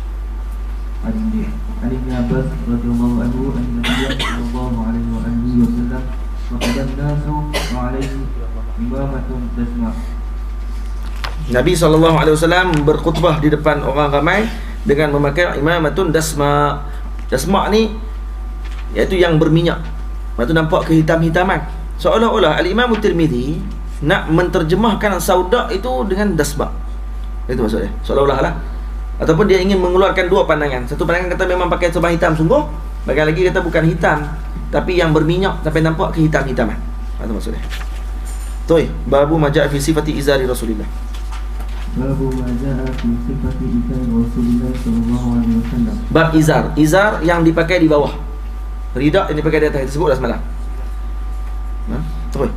Ali bin Abbas radhiyallahu anhu anna Nabiy sallallahu alaihi wa alihi wasallam faqadan nasu wa alaihi imamatun tasma. Nabi SAW berkhutbah di depan orang ramai dengan memakai imamatun dasma. Dasma ni iaitu yang berminyak. Lepas tu nampak kehitam-hitaman. Seolah-olah Al-Imam Tirmizi nak menterjemahkan sauda itu dengan dasma. Itu maksudnya. Seolah-olah lah. Ataupun dia ingin mengeluarkan dua pandangan. Satu pandangan kata memang pakai serban hitam sungguh, bagian lagi kata bukan hitam, tapi yang berminyak sampai nampak kehitam-hitaman. Itu maksudnya. Toi, babu majaa fi sifati izari Rasulillah. Babu majaa fi sifati izari Rasulillah sallallahu alaihi wasallam. Bab izar. Izar yang dipakai di bawah. Rida yang dipakai di atas, disebut dah semalam. Toi.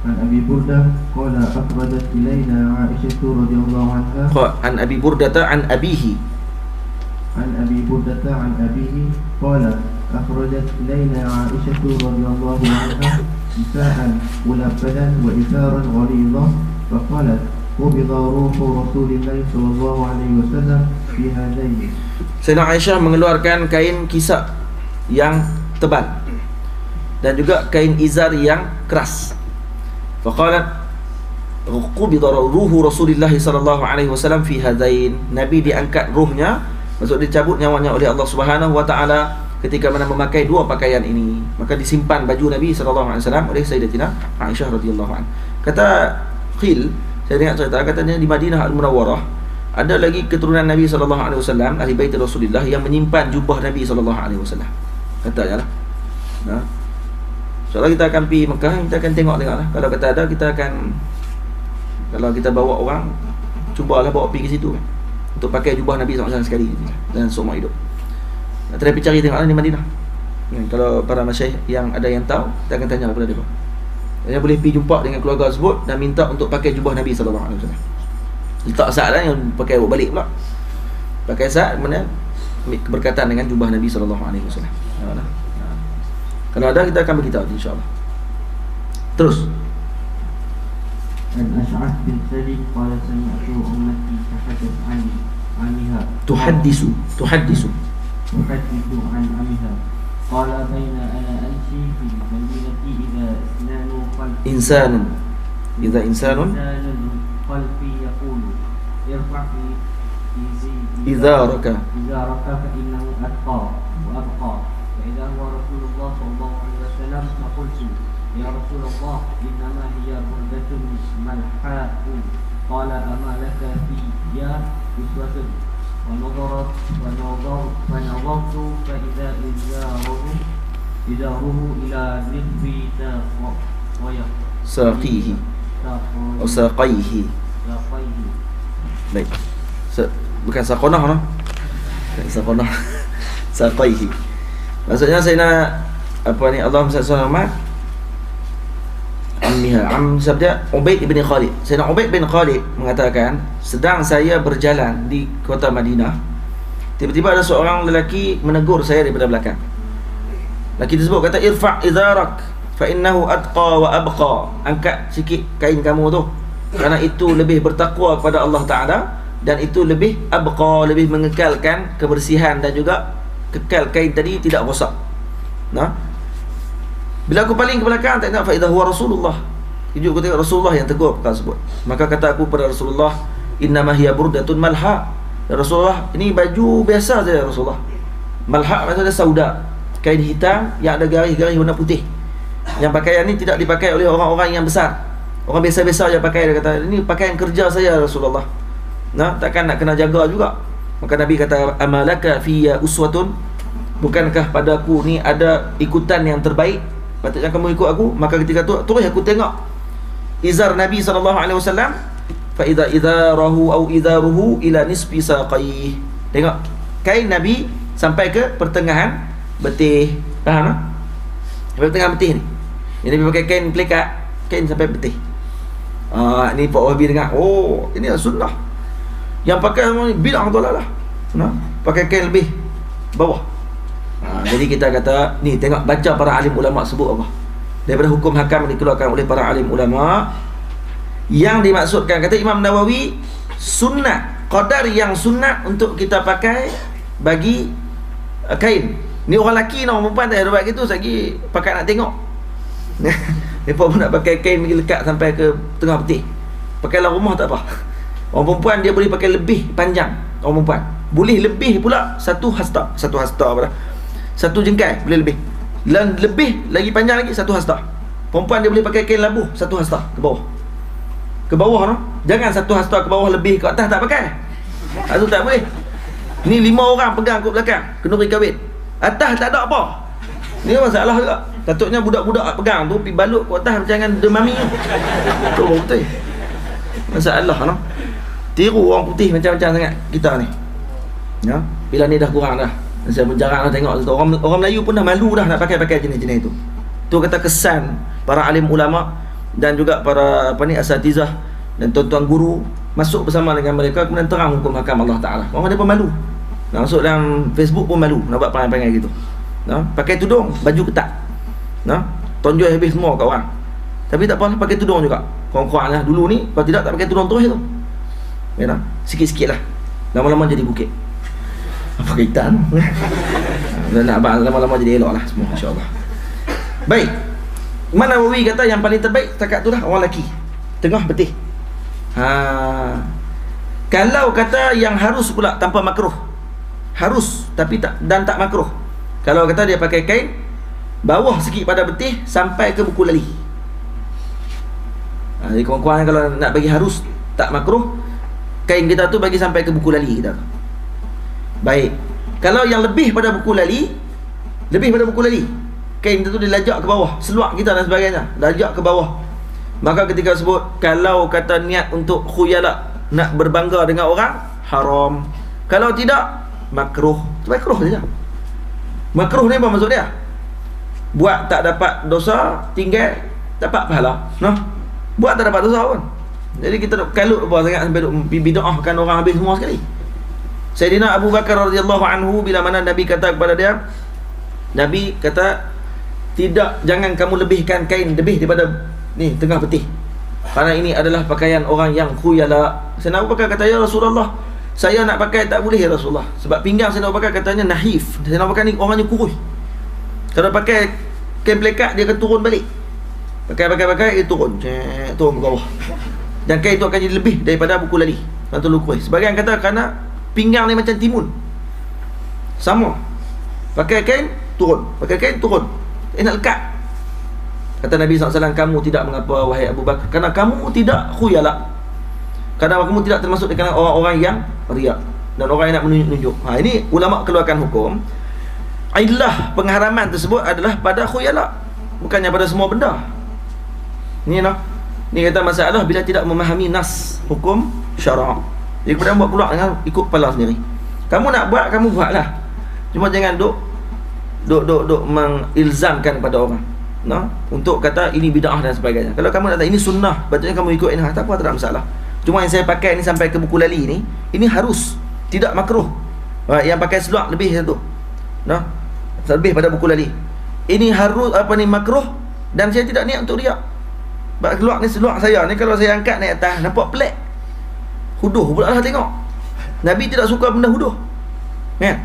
An Abi Burdah qala akhradat ilaina Aisyah radhiyallahu anha. An Abi Burdah an abihi. An Abi Burdah an abihi qala akhradat ilaina Aisyah radhiyallahu anha nisaan mulabbadan wa itharan ghalidha faqalat qubida ruhu Rasulillah sallallahu alaihi wasallam fi hadaini. Sayyidina Aisyah mengeluarkan kain kisah yang tebal dan juga kain izar yang keras. Faqalat qubida ruhu Rasulillah sallallahu alaihi wasallam fi hadain. Nabi diangkat ruhnya, maksud dicabut nyawanya oleh Allah Subhanahu wa taala ketika mana memakai dua pakaian ini. Maka disimpan baju Nabi sallallahu alaihi wasallam oleh Sayyidatina Aisyah radhiyallahu anha. Kata Khil, saya dengar cerita katanya di Madinah Al-Munawwarah ada lagi keturunan Nabi sallallahu alaihi wasallam, ahli bait Rasulullah yang menyimpan jubah Nabi sallallahu alaihi wasallam. Katanya lah. Nah. Soalnya kita akan pergi Mekah, kita akan tengok-tengok lah. Kalau kata ada, kita akan, kalau kita bawa orang, cubalah bawa pergi ke situ kan, untuk pakai jubah Nabi SAW sekali dan seumur hidup. Nak try pergi cari tengok lah di Madinah. Kalau para masyayikh yang ada yang tahu, kita akan tanya kepada mereka. Dia boleh pergi jumpa dengan keluarga tersebut dan minta untuk pakai jubah Nabi SAW. Letak saat lah yang pakai balik pula. Pakai saat kemudian berkaitan dengan jubah Nabi SAW. Kalau ada kita akan beritahu insya-Allah. Terus. An Ash'ath bin Salim qala sami'tu ummati tahaddath anha. Tuhaddisu an amiha. Qala baina ana amshi fi madinati idza insanun qalbi yaqulu irfa'i izaraka fa innahu atqa wa abqa. إذا هو رسول الله صلى الله عليه وسلم فقلت يا رسول الله إنما هي بردة ملحاء. قال أما لك فيها أسوة؟ فنظرت فإذا إزاره إلى نصف ساقيه أو ساقيه. Baik. Bukan saqonah no? Saqonah. Saqaihi. Maksudnya saya nak Allahumma salli ala Muhammad ammiha sabda Ubaid bin Khalid. Sayyidina Ubaid bin Khalid mengatakan, sedang saya berjalan di kota Madinah, tiba-tiba ada seorang lelaki menegur saya daripada belakang. Lelaki tersebut kata, irfa' izarak fa innahu atqa wa abqa. Angkat sikit kain kamu tu, kerana itu lebih bertakwa kepada Allah Ta'ala, dan itu lebih abqa, lebih mengekalkan kebersihan dan juga kekal kain tadi tidak rosak. Nah, bila aku paling ke belakang tak ingat fa idza huwa Rasulullah. Tunjuk aku tengok Rasulullah yang tegur perkara tersebut. Maka kata aku pada Rasulullah, innama hiya burdatun malha. Ya Rasulullah, ini baju biasa saja Rasulullah. Malha maksudnya sauda, kain hitam yang ada garis-garis warna putih. Yang pakaian ini tidak dipakai oleh orang-orang yang besar. Orang biasa-biasa je pakai. Dia kata, ini pakaian kerja saya Rasulullah. Nah, takkan nak kena jaga juga. Maka Nabi kata, amalaka fiyya uswatun, bukankah padaku ni ada ikutan yang terbaik? Patutnya kamu ikut aku. Maka ketika tu terus aku tengok izar Nabi SAW, fa idza idarahu au idaruhu ila nisfi saqai. Tengok kain Nabi sampai ke pertengahan betih. Faham tak? Sampai pertengahan betih ni. Ini Nabi pakai kain pelikat, kain sampai betih. Ni Pak Wahabi dengar, oh ini sunnah. Yang pakai bid'ah dalalah. Nah, pakai kain lebih bawah. Jadi kita kata, ni tengok baca para alim ulama sebut apa. daripada hukum hakam dikeluarkan oleh para alim ulama. Yang dimaksudkan, kata Imam Nawawi, sunnat, qadar yang sunnat untuk kita pakai bagi kain. Ni orang lelaki, orang perempuan tak ada buat gitu, lagi pakai nak tengok. Mereka pun nak pakai kain pergi lekat sampai ke tengah peti. Pakailah rumah tak apa. Orang perempuan dia boleh pakai lebih panjang. Orang perempuan boleh lebih pula satu hasta apa dah, satu jengkai boleh lebih. Dan lebih lagi panjang lagi satu hasta. Perempuan dia boleh pakai kain labuh satu hasta ke bawah. Ke bawah no? Jangan satu hasta ke bawah lebih ke atas tak pakai. Itu tak boleh. Ni 5 orang pegang kat belakang, kenduri kahwin. Atas tak ada apa. Ni masalah juga. Patutnya budak-budak pegang tu pergi balut kat atas macam dengan demami tu. Tu betul. Masalah no. Tiru orang putih macam-macam sangat kita ni. Ya, bila ni dah kurang dah. Saya pun jarang dah tengok orang Melayu pun dah malu dah nak pakai jenis-jenis tu. Tu kata kesan para alim ulama dan juga para asatizah dan tuan-tuan guru masuk bersama dengan mereka kemudian terang hukum hakam Allah Ta'ala. Orang dia pun malu. Nak masuk dalam Facebook pun malu nak buat perangai-perangai gitu. Nah, pakai tudung, baju ketat. Nah, tonjol habis semua kat orang. Tapi tak apa, pakai tudung juga. Kurang-kuranglah dulu ni, kalau tidak tak pakai tudung terus tu. Ya nah, sikit-sikit lah. Lama-lama jadi bukit. Apa kaitan? Dan nak abang lama-lama jadi elok lah semua, insya-Allah. Baik. Imam Nawawi kata yang paling terbaik setakat tu lah orang lelaki. Tengah betih. Kalau kata yang harus pula tanpa makruh. Harus tapi tak makruh. Kalau kata dia pakai kain bawah sikit pada betih sampai ke buku lali. Jadi kawan-kawan kalau nak bagi harus tak makruh, kain kita tu bagi sampai ke buku lali kita. Baik. Kalau yang lebih pada buku lali, kain kita tu dilajak ke bawah, seluar kita dan sebagainya, lajak ke bawah. Maka ketika sebut kalau kata niat untuk khuyala, nak berbangga dengan orang, haram. Kalau tidak, makruh. Makruh saja. Makruh ni apa maksud dia? Buat tak dapat dosa, tinggal dapat pahala. Noh. Buat tak dapat dosa pun. Jadi kita nak kalut apa sangat sampai duk bid'ahkan orang habis semua sekali. Sayyidina Abu Bakar radhiyallahu anhu, bila mana Nabi kata kepada dia, Nabi kata, tidak, jangan kamu lebihkan kain lebih daripada ni tengah betih. Kerana ini adalah pakaian orang yang khuyala. Sayyidina Abu Bakar kata, ya Rasulullah, saya nak pakai tak boleh ya Rasulullah. Sebab pinggang Sayyidina Abu Bakar katanya nahif. Sayyidina Abu Bakar ni orangnya kurus. Kalau pakai kain pelekat dia akan turun balik. Pakai dia turun. Turun ke bawah. Dan kain itu akan jadi lebih daripada buku lali. Atau kurus. Sebagian kata kerana pinggang ni macam timun. Sama. Pakai kain turun. Nak lekat. Kata Nabi SAW, kamu tidak mengapa wahai Abu Bakar, kerana kamu tidak khuyala, kerana kamu tidak termasuk di kalangan orang-orang yang riak dan orang yang nak menunjuk. Ini ulama keluarkan hukum. Illah pengharaman tersebut adalah pada khuyala, bukannya pada semua benda. Ni lah. Ni kata masalah bila tidak memahami nas hukum syarak. Jadi kemudian buat keluar dengan ikut kepala sendiri. Kamu nak buat, kamu buatlah. Cuma jangan duk mengilzamkan kepada orang. Nah, untuk kata ini bid'ah dan sebagainya. Kalau kamu nak kata ini sunnah, patutnya kamu ikut ini, tak apa, tak ada masalah. Cuma yang saya pakai ni sampai ke buku lali ni, ini harus, tidak makruh. Yang pakai seluar lebih satu. Nah, lebih pada buku lali. Ini harus makruh, dan saya tidak niat untuk riak. Keluar ni seluar saya ni, kalau saya angkat naik atas, nampak pelik. Huduh pula lah tengok. Nabi tidak suka benda huduh. Kan?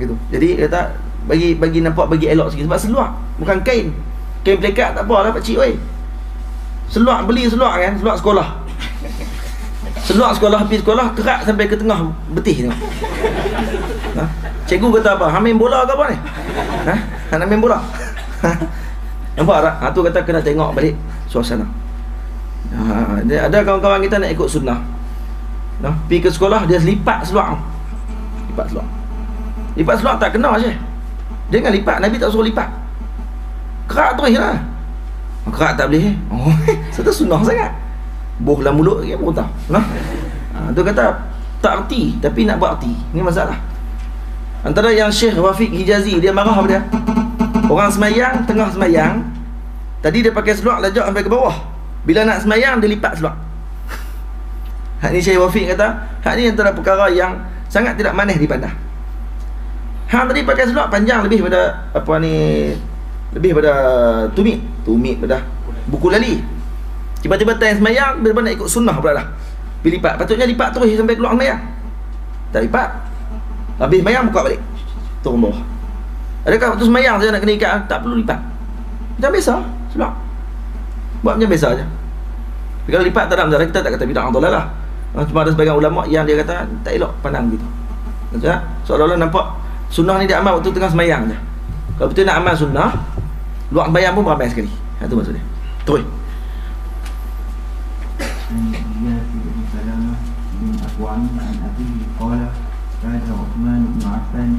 Gitu. Jadi kata bagi nampak, bagi elok sikit, sebab seluar bukan kain. Kain pelekat tak apa lah pak cik oi. Seluar, beli seluar kan, seluar sekolah. Seluar sekolah, pergi sekolah kerat sampai ke tengah betih tengok. Cikgu kata apa? Hang main bola ke apa ni? Hang nak main bola? Nampak tak? Tu kata kena tengok balik suasana. Ada kawan-kawan kita nak ikut sunnah. Pergi ke sekolah, dia lipat seluar. Lipat seluar tak kena je. Jangan lipat, Nabi tak suruh lipat. Kerak terus lah. Kerak tak boleh. Serta sunnah sangat. Boh dalam mulut lagi pun tak. Tu kata tak erti tapi nak buat erti. Ni masalah. Antara yang Syekh Rafiq Hijazi, dia marah apa dia? Orang semayang, tengah semayang, tadi dia pakai seluar lajak sampai ke bawah. Bila nak semayang, dia lipat seluar. Hak ni Syekh Rafiq kata, hak ni antara perkara yang sangat tidak manis dipandang. Hang tadi pakai seluar panjang lebih pada Lebih pada tumit pada buku lali. Tiba-tiba time semayang benar-benar nak ikut sunnah pula dah. Bila lipat, patutnya lipat terus sampai keluar semayang. Tak lipat. Habis semayang buka balik. Turun bawah. Adakah waktu semayang saya nak kena ikat? Tak perlu lipat. Macam biasa sebab buat macam biasa aja. Tapi kalau lipat tak ada masalah, kita tak kata bid'ah dalalah. Cuma ada sebagian ulama yang dia kata tak elok pandang gitu. Maksudnya seolah-olah nampak sunnah ni dia amal waktu tengah semayang je. Kalau betul nak amal sunnah, luar semayang pun ramai sekali. Itu maksudnya. Terus. وعن أبيه قال كان عثمان بن عفان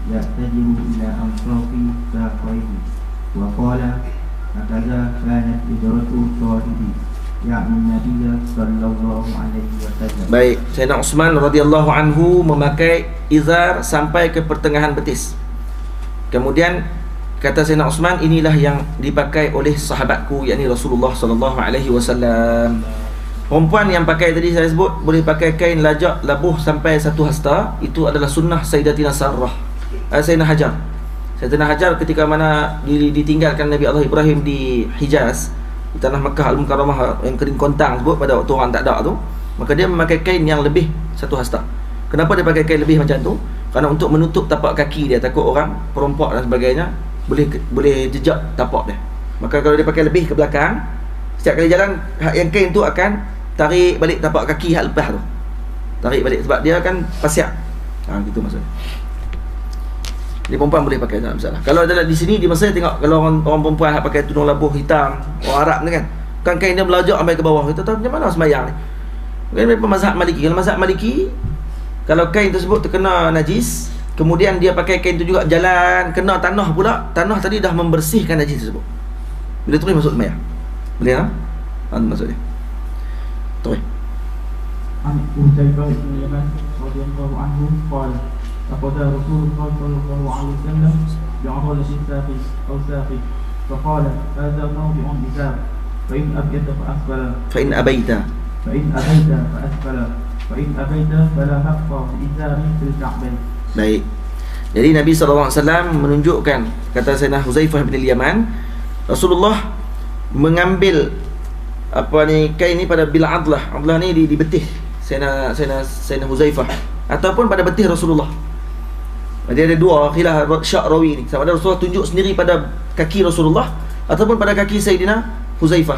يأتجر إلى أنصاف ساقيه وقال هكذا كانت هجرة صاحبي يعني النبي صلى الله عليه وسلم. Baik, Sayyidina Uthman radhiyallahu anhu memakai izar sampai ke pertengahan betis. Kemudian kata Sayyidina Uthman, inilah yang dipakai oleh sahabatku, yakni Rasulullah sallallahu alaihi wasallam. Perempuan yang pakai tadi saya sebut boleh pakai kain lajak labuh sampai 1 hasta. Itu adalah sunnah Sayyidatina Sarah, Sayyidina Hajar. Sayyidina Hajar ketika mana ditinggalkan Nabi Allah Ibrahim di Hijaz, di tanah Makkah Al-Mukarramah yang kering kontang sebut pada waktu orang tak ada tu, maka dia memakai kain yang lebih 1 hasta. Kenapa dia pakai kain lebih macam tu? Kerana untuk menutup tapak kaki dia, takut orang perompak dan sebagainya boleh jejak tapak dia. Maka kalau dia pakai lebih ke belakang, setiap kali jalan yang kain tu akan tarik balik tapak kaki hak lepas tu. Tarik balik sebab dia kan pasiak. Gitu maksudnya. Jadi perempuan boleh pakai, tak masalah. Kalau ada di sini di Mesir tengok kalau orang perempuan hak pakai tudung labuh hitam, orang Arab ni kan kain dia melajak sampai ke bawah. Kita tahu macam mana sembahyang ni. Mungkin mereka mazhab Maliki. Kalau mazhab Maliki, kalau kain tersebut terkena najis, kemudian dia pakai kain tu juga jalan kena tanah pula, tanah tadi dah membersihkan najis tersebut. Bila terus masuk sembahyang. Boleh tak? Maksudnya. Terus. An Hudzaifah bin Yaman radhiyallahu anhu qala laqad Rasulullah sallallahu alaihi wasallam bi'adala sisaqi aw saqi faqala hadha mawdi'un izar fa in abaita fa asfala Fa in abaita fa asfala fa in abaita fala haqqa izari fil ka'bayn. Baik. Jadi Nabi SAW menunjukkan, kata Sayyidina Hudzaifah bin Yaman, Rasulullah mengambil kain ni pada bil adlah. Adlah ni di betih Sayyidina Hudzaifah ataupun pada betih Rasulullah. Dia ada dua khilaf syak rawi ni. Sama ada Rasulullah tunjuk sendiri pada kaki Rasulullah ataupun pada kaki Sayyidina Hudzaifah.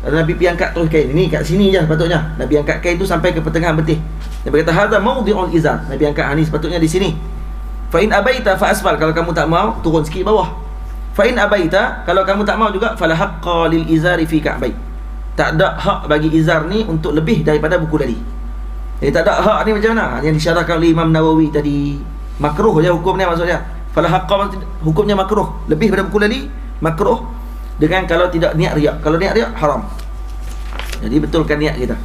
Ada Nabi pergi angkat terus kain ni kat sini je sepatutnya. Nabi angkat kain tu sampai ke pertengahan betih. Nabi kata hadza mawdi'ul izar. Nabi angkat ni sepatutnya di sini. Fa in abaita fa asfal, kalau kamu tak mau turun sikit bawah. Fa in abaita, kalau kamu tak mau juga fala haqqa lil izari fi ka'bai. Tak ada hak bagi izar ni untuk lebih daripada buku lali. Jadi tak ada hak ni macam mana? Yang disyarahkan oleh Imam Nawawi tadi, makruh je hukumnya maksudnya. Fala haqqa hukumnya makruh, lebih daripada buku lali makruh dengan kalau tidak niat riak. Kalau niat riak haram. Jadi betulkan niat kita.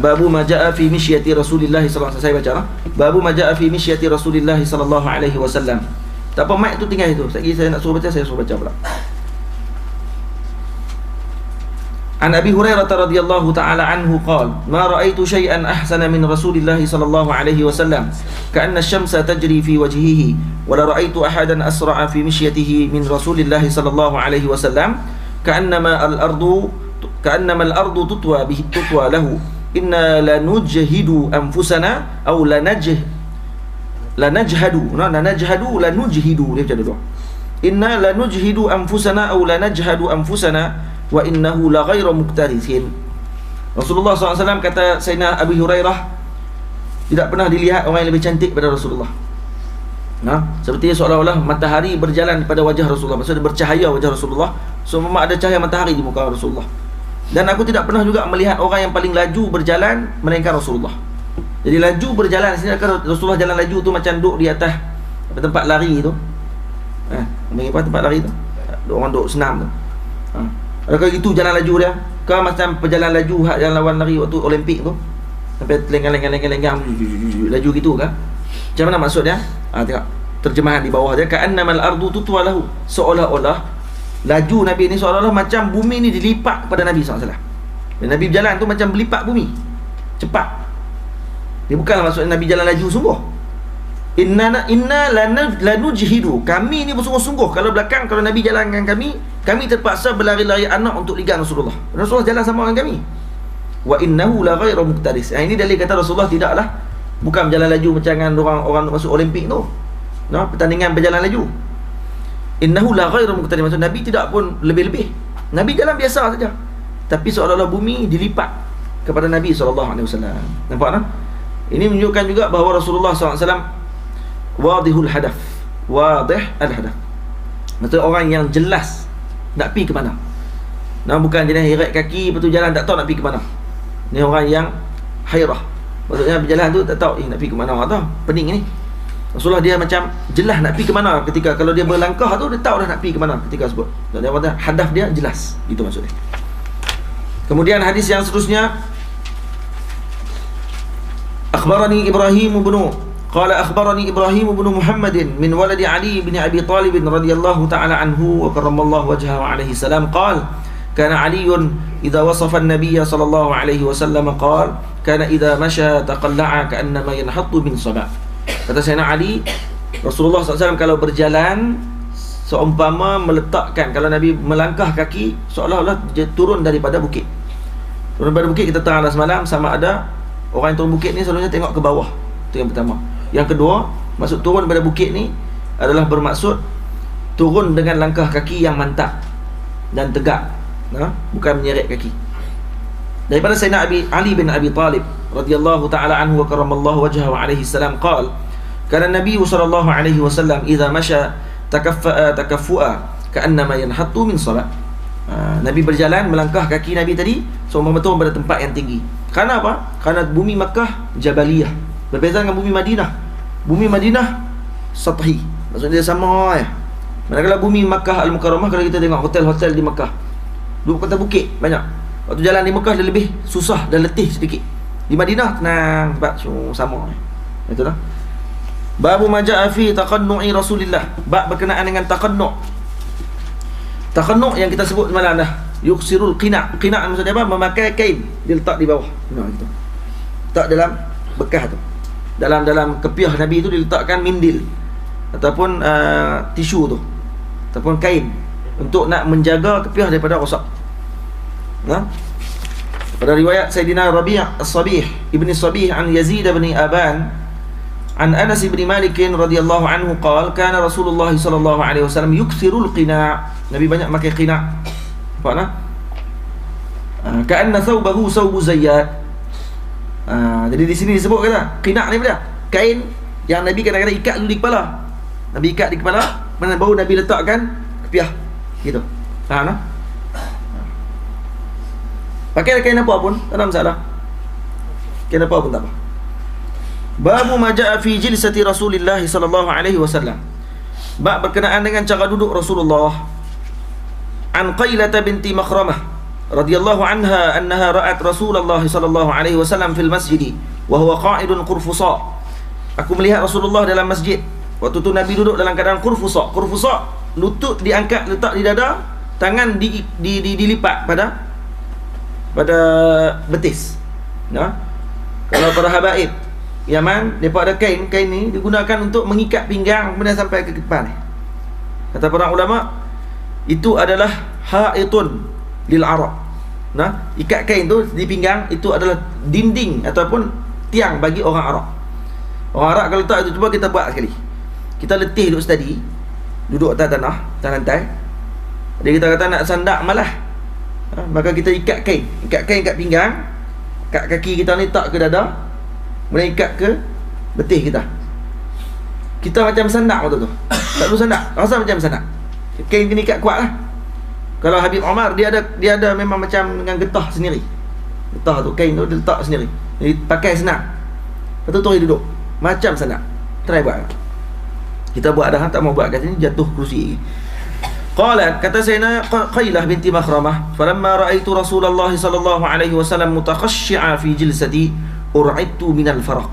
Babu majaa fi mishyati Rasulillah sallallahu alaihi wasallam. Saya baca lah. Babu majaa fi mishyati Rasulillah sallallahu alaihi wasallam. Tak apa, mic tu tinggal itu. Saya nak suruh baca, saya suruh baca pula. An Abi Hurairah radhiyallahu ta'ala anhu qala ma ra'aitu shay'an ahsana min Rasulillah sallallahu alaihi wasallam ka'anna asy-syamsa tajri fi wajhihi wa la ra'aitu ahadan asra'a fi mishyatihi min Rasulillah sallallahu alaihi wasallam ka'annama al-ardu tutwa bihi tutwa lahu inna lanujhidu anfusana aw lanujhidu dia macam tu. Inna lanujhidu anfusana aw lanajhadu anfusana wa innahu la ghairu muqtarisin. Rasulullah SAW kata Sayyidina Abi Hurairah, tidak pernah dilihat orang yang lebih cantik pada Rasulullah. Seperti seolah-olah matahari berjalan pada wajah Rasulullah, maksudnya bercahaya wajah Rasulullah. So memang ada cahaya matahari di muka Rasulullah. Dan aku tidak pernah juga melihat orang yang paling laju berjalan melainkan Rasulullah. Jadi laju berjalan sini kan Rasulullah jalan laju tu macam duduk di atas tempat lari tu. Apa tempat lari tu? Orang duduk senam tu. Adakah itu jalan laju dia? Kau macam pejalan laju hak jalan lawan lari waktu Olimpik tu. Sampai lenggang laju gitu kan? Macam mana maksud dia? Tengok terjemahan di bawah dia, ka'annamal ardu tutwa lahu. Seolah-olah laju Nabi ni seolah-olah macam bumi ni dilipat pada Nabi SAW. Dan Nabi berjalan tu macam berlipat bumi. Cepat. Dia bukanlah maksudnya Nabi jalan laju sungguh. Inna lanujhidu, kami ni bersungguh-sungguh kalau belakang, kalau Nabi jalan dengan kami terpaksa berlari-lari anak untuk ligang Rasulullah. Rasulullah jalan sama dengan kami. Wa innahu la ghairu muqtadis. Ini dalil kata Rasulullah tidaklah, bukan berjalan laju macam dengan orang masuk Olimpik tu. Pertandingan berjalan laju. Innahu la ghairu muqtadis, maksud Nabi tidak pun lebih-lebih. Nabi jalan biasa saja. Tapi seolah-olah bumi dilipat kepada Nabi SAW. Nampak tak? Ini menunjukkan juga bahawa Rasulullah SAW wadihul hadaf, wadih al-hadaf, maksudnya orang yang jelas nak pergi ke mana. Bukan jenis heret kaki lepas tu jalan tak tahu nak pergi ke mana. Ni orang yang hairah, maksudnya berjalan tu tak tahu nak pergi ke mana, tahu pening ni. Rasulullah dia macam jelas nak pergi ke mana ketika kalau dia berlangkah tu, dia tahu dah nak pergi ke mana ketika sebut. Dia kata hadaf dia jelas, itu maksudnya. Kemudian hadis yang seterusnya, akhbarani Ibrahim bin Qala akhbarani Ibrahim bin Muhammadin min waladi Ali bin Abi Talib radhiyallahu ta'ala anhu wa karramallahu wajhahu alaihi salam qala kana Aliun idza wasafa an-nabiy sallallahu alaihi wasallam qala kana idza masha taqalla'a ka'annama yanhattu min sabah. Kata Sayyidina Ali, Rasulullah SAW kalau berjalan seumpama meletakkan, kalau Nabi melangkah kaki seolah-olah dia turun daripada bukit. Turun daripada bukit, kita tengah semalam, sama ada orang yang turun bukit ni selalunya tengok ke bawah. Itu yang pertama. Yang kedua, maksud turun daripada bukit ni adalah bermaksud turun dengan langkah kaki yang mantap dan tegak, bukan menyeret kaki. Daripada Sayyidina Ali bin Abi Talib radhiyallahu ta'ala anhu wa karramallahu wajhahu alaihi salam qala kana Nabi sallallahu alaihi wasallam idza masya takaffu'a ka'annama yanhattu min salat. Nabi berjalan melangkah kaki Nabi tadi seumpama turun pada tempat yang tinggi. Kerana apa? Kerana bumi Makkah jabaliyah, berbeza dengan bumi Madinah. Bumi Madinah sathi, maksudnya dia sama ya. Manakala bumi Makkah Al-Mukarramah, kalau kita tengok hotel-hotel di Makkah, duduk kata bukit banyak. Waktu jalan di Makkah dia lebih susah dan letih sedikit. Di Madinah tenang sebab sama ya. Betul tak? Babu maja'a fi taqannu'i Rasulillah, bab berkenaan dengan taqannu'. Taqannu' yang kita sebut semalam dah, yuksirul qina'. Qina' maksudnya apa? Memakai kain, dia letak di bawah. Gitu. Letak dalam bekas tu. Dalam kepiah Nabi tu diletakkan mindil ataupun tisu tu ataupun kain untuk nak menjaga kepiah daripada rosak. Pada riwayat Sayyidina Rabi' As-Sabih Ibn Sabih an Yazid bin Aban an Anas bin Malik radhiyallahu anhu qala kana Rasulullah sallallahu alaihi wasallam yuksirul qina'. Nabi banyak pakai qina'. Nampak tak? Ka'anna thawbahu thawbu zayyat. Jadi di sini disebut kata qina' ni apa? Kain yang Nabi kadang-kadang ikat dulu di kepala. Nabi ikat di kepala, mana baru Nabi letakkan kepiah. Gitu. Faham tak? Pakai kain apa pun tak ada masalah. Kain apa pun tak apa. Babu maja'a fi jilsati Rasulillah sallallahu alaihi wasallam. Bab berkenaan dengan cara duduk Rasulullah. An Qailah binti Makhramah radhiyallahu anha annaha ra'at Rasulullah sallallahu alaihi wasallam fil masjid wa huwa qa'idun qurfusa. Aku melihat Rasulullah dalam masjid. Waktu tu Nabi duduk dalam keadaan qurfusa. Qurfusa, lutut diangkat letak di dada, tangan dilipat pada betis. Kalau para habaib Yaman, mereka ada kain ni digunakan untuk mengikat pinggang kemudian sampai ke depan. Kata para ulama, itu adalah haitun lil Arab. Ikat kain tu di pinggang, itu adalah dinding ataupun tiang bagi orang Arab. Orang Arab kalau tak, itu cuba kita buat sekali. Kita letih duduk steady, duduk atas tanah, atas lantai. Dia kita kata nak sandak malah, maka kita ikat kain kat pinggang, kat kaki kita ni tak ke dada, kemudian ikat ke betih kita. Kita macam sandak waktu tu. Tak perlu sandak, rasa macam sandak. Kain kena ikat kuat lah. Kalau Habib Omar, dia ada memang macam dengan getah sendiri. Getah tu, kain tu dia letak sendiri. Jadi pakai senang. Lepas tu dia duduk macam sandak. Try buat. Kita buat dah, tak mau buat kat sini jatuh kerusi. Qalat, kata Sayyidina Qailah binti Makhramah, falamma ra'aitu Rasulullah sallallahu alaihi wasallam mutakhashshi'a fi jilsati ur'idtu minal faraq.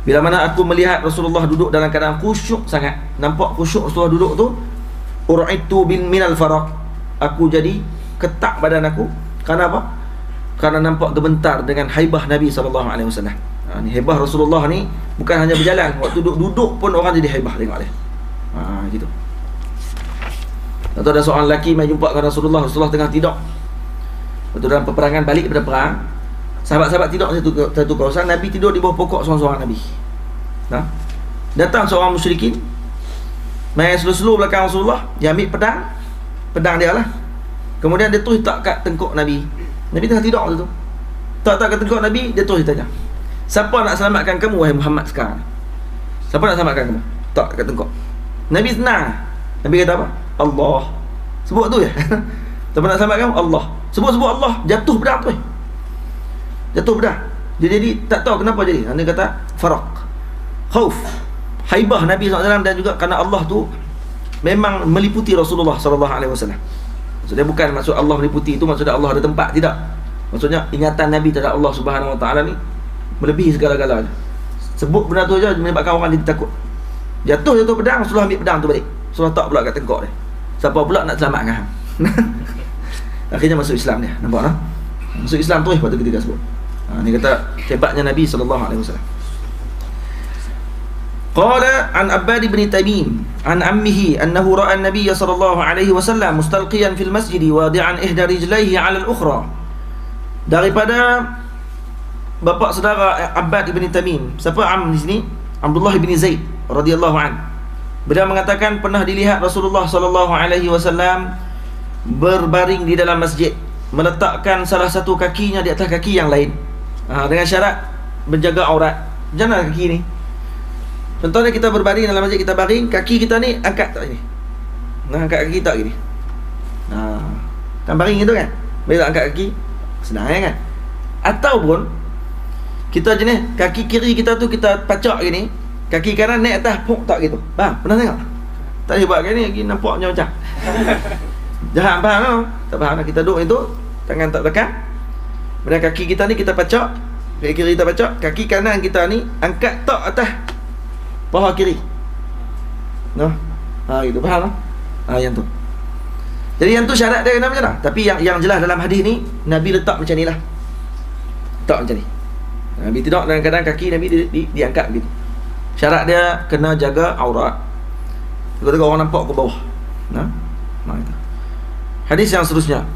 Bila mana aku melihat Rasulullah duduk dalam keadaan khusyuk sangat, nampak khusyuk Rasulullah duduk tu, ur'idtu minal faraq, aku jadi ketak badan aku. Kerana apa? Kerana nampak gemetar dengan haibah Nabi sallallahu alaihi wasallam. Ni hebah Rasulullah ni bukan hanya berjalan, waktu duduk pun orang jadi hebah tengok dia. Gitu. Atau ada seorang lelaki mai jumpa dengan Rasulullah tengah tidur. Waktu dalam peperangan balik daripada perang, sahabat-sahabat tidur satu kawasan, Nabi tidur di bawah pokok seorang-seorang Nabi. Datang seorang musyrikin, main slow-slow belakang Rasulullah, dia ambil pedang dia lah. Kemudian dia terus tak kat tengkuk Nabi. Nabi tengah tidur tu. Tak kat tengkuk Nabi, dia terus tanya, siapa nak selamatkan kamu wahai Muhammad sekarang? Siapa nak selamatkan kamu? Tak kat tengkuk. Nabi senang. Nabi kata apa? Allah. Sebut tu je. Siapa nak selamatkan kamu? Allah. Sebut Allah, jatuh pedang tu. Jatuh pedang. Dia jadi tak tahu kenapa jadi. Dia kata faraq. Khauf. Haibah Nabi SAW, dan juga kerana Allah tu memang meliputi Rasulullah SAW. Maksudnya bukan maksud Allah meliputi itu maksudnya Allah ada tempat, tidak. Maksudnya ingatan Nabi terhadap Allah Subhanahu Wa Taala ni melebihi segala-galanya. Sebut benda tu aja menyebabkan orang jadi takut. Jatuh pedang, Rasulullah ambil pedang tu balik. Rasulullah tak pula kat tengkok dia. Siapa pula nak selamatkan hang? Akhirnya masuk Islam dia. Nampak tak? Masuk Islam terus pada ketika sebut. Ni kata hebatnya Nabi SAW. Qala an Abbad bin Tamim an ammihi annahu ra'a an-nabiy sallallahu alaihi wasallam mustalqiyan fil masjid wadi'an ihda rijlaihi 'ala al-ukhra. Daripada bapa saudara Abbad bin Tamim. Siapa am di sini? Abdullah bin Zaid radhiyallahu an. Beliau mengatakan pernah dilihat Rasulullah sallallahu alaihi wasallam berbaring di dalam masjid, meletakkan salah satu kakinya di atas kaki yang lain, dengan syarat menjaga aurat. Jangan kaki ni. Contohnya kita berbaring dalam masjid, kita baring, kaki kita ni angkat tak ni. Angkat kaki tak gini. Kan baring gitu kan. Bila angkat kaki senang kan. Ataupun kita jenis kaki kiri kita tu kita pacak gini, kaki kanan naik atas pok tak gitu. Faham? Pernah tengok? Tak boleh buat gini lagi nampak macam jahat. Faham tak? Tak faham. Kita duduk itu, tangan tak tekan. Kemudian kaki kita ni kita pacak, kaki kiri kita pacak, kaki kanan kita ni angkat tak atas paha kiri. Gitu. Faham tak? Yang tu. Jadi yang tu syarat dia kena macam mana? Tapi yang jelas dalam hadis ni Nabi letak macam ni lah. Letak macam ni. Nabi tidak, dalam keadaan kaki Nabi diangkat gitu. Syarat dia kena jaga aurat. Tengok orang nampak ke bawah. Hadis yang seterusnya.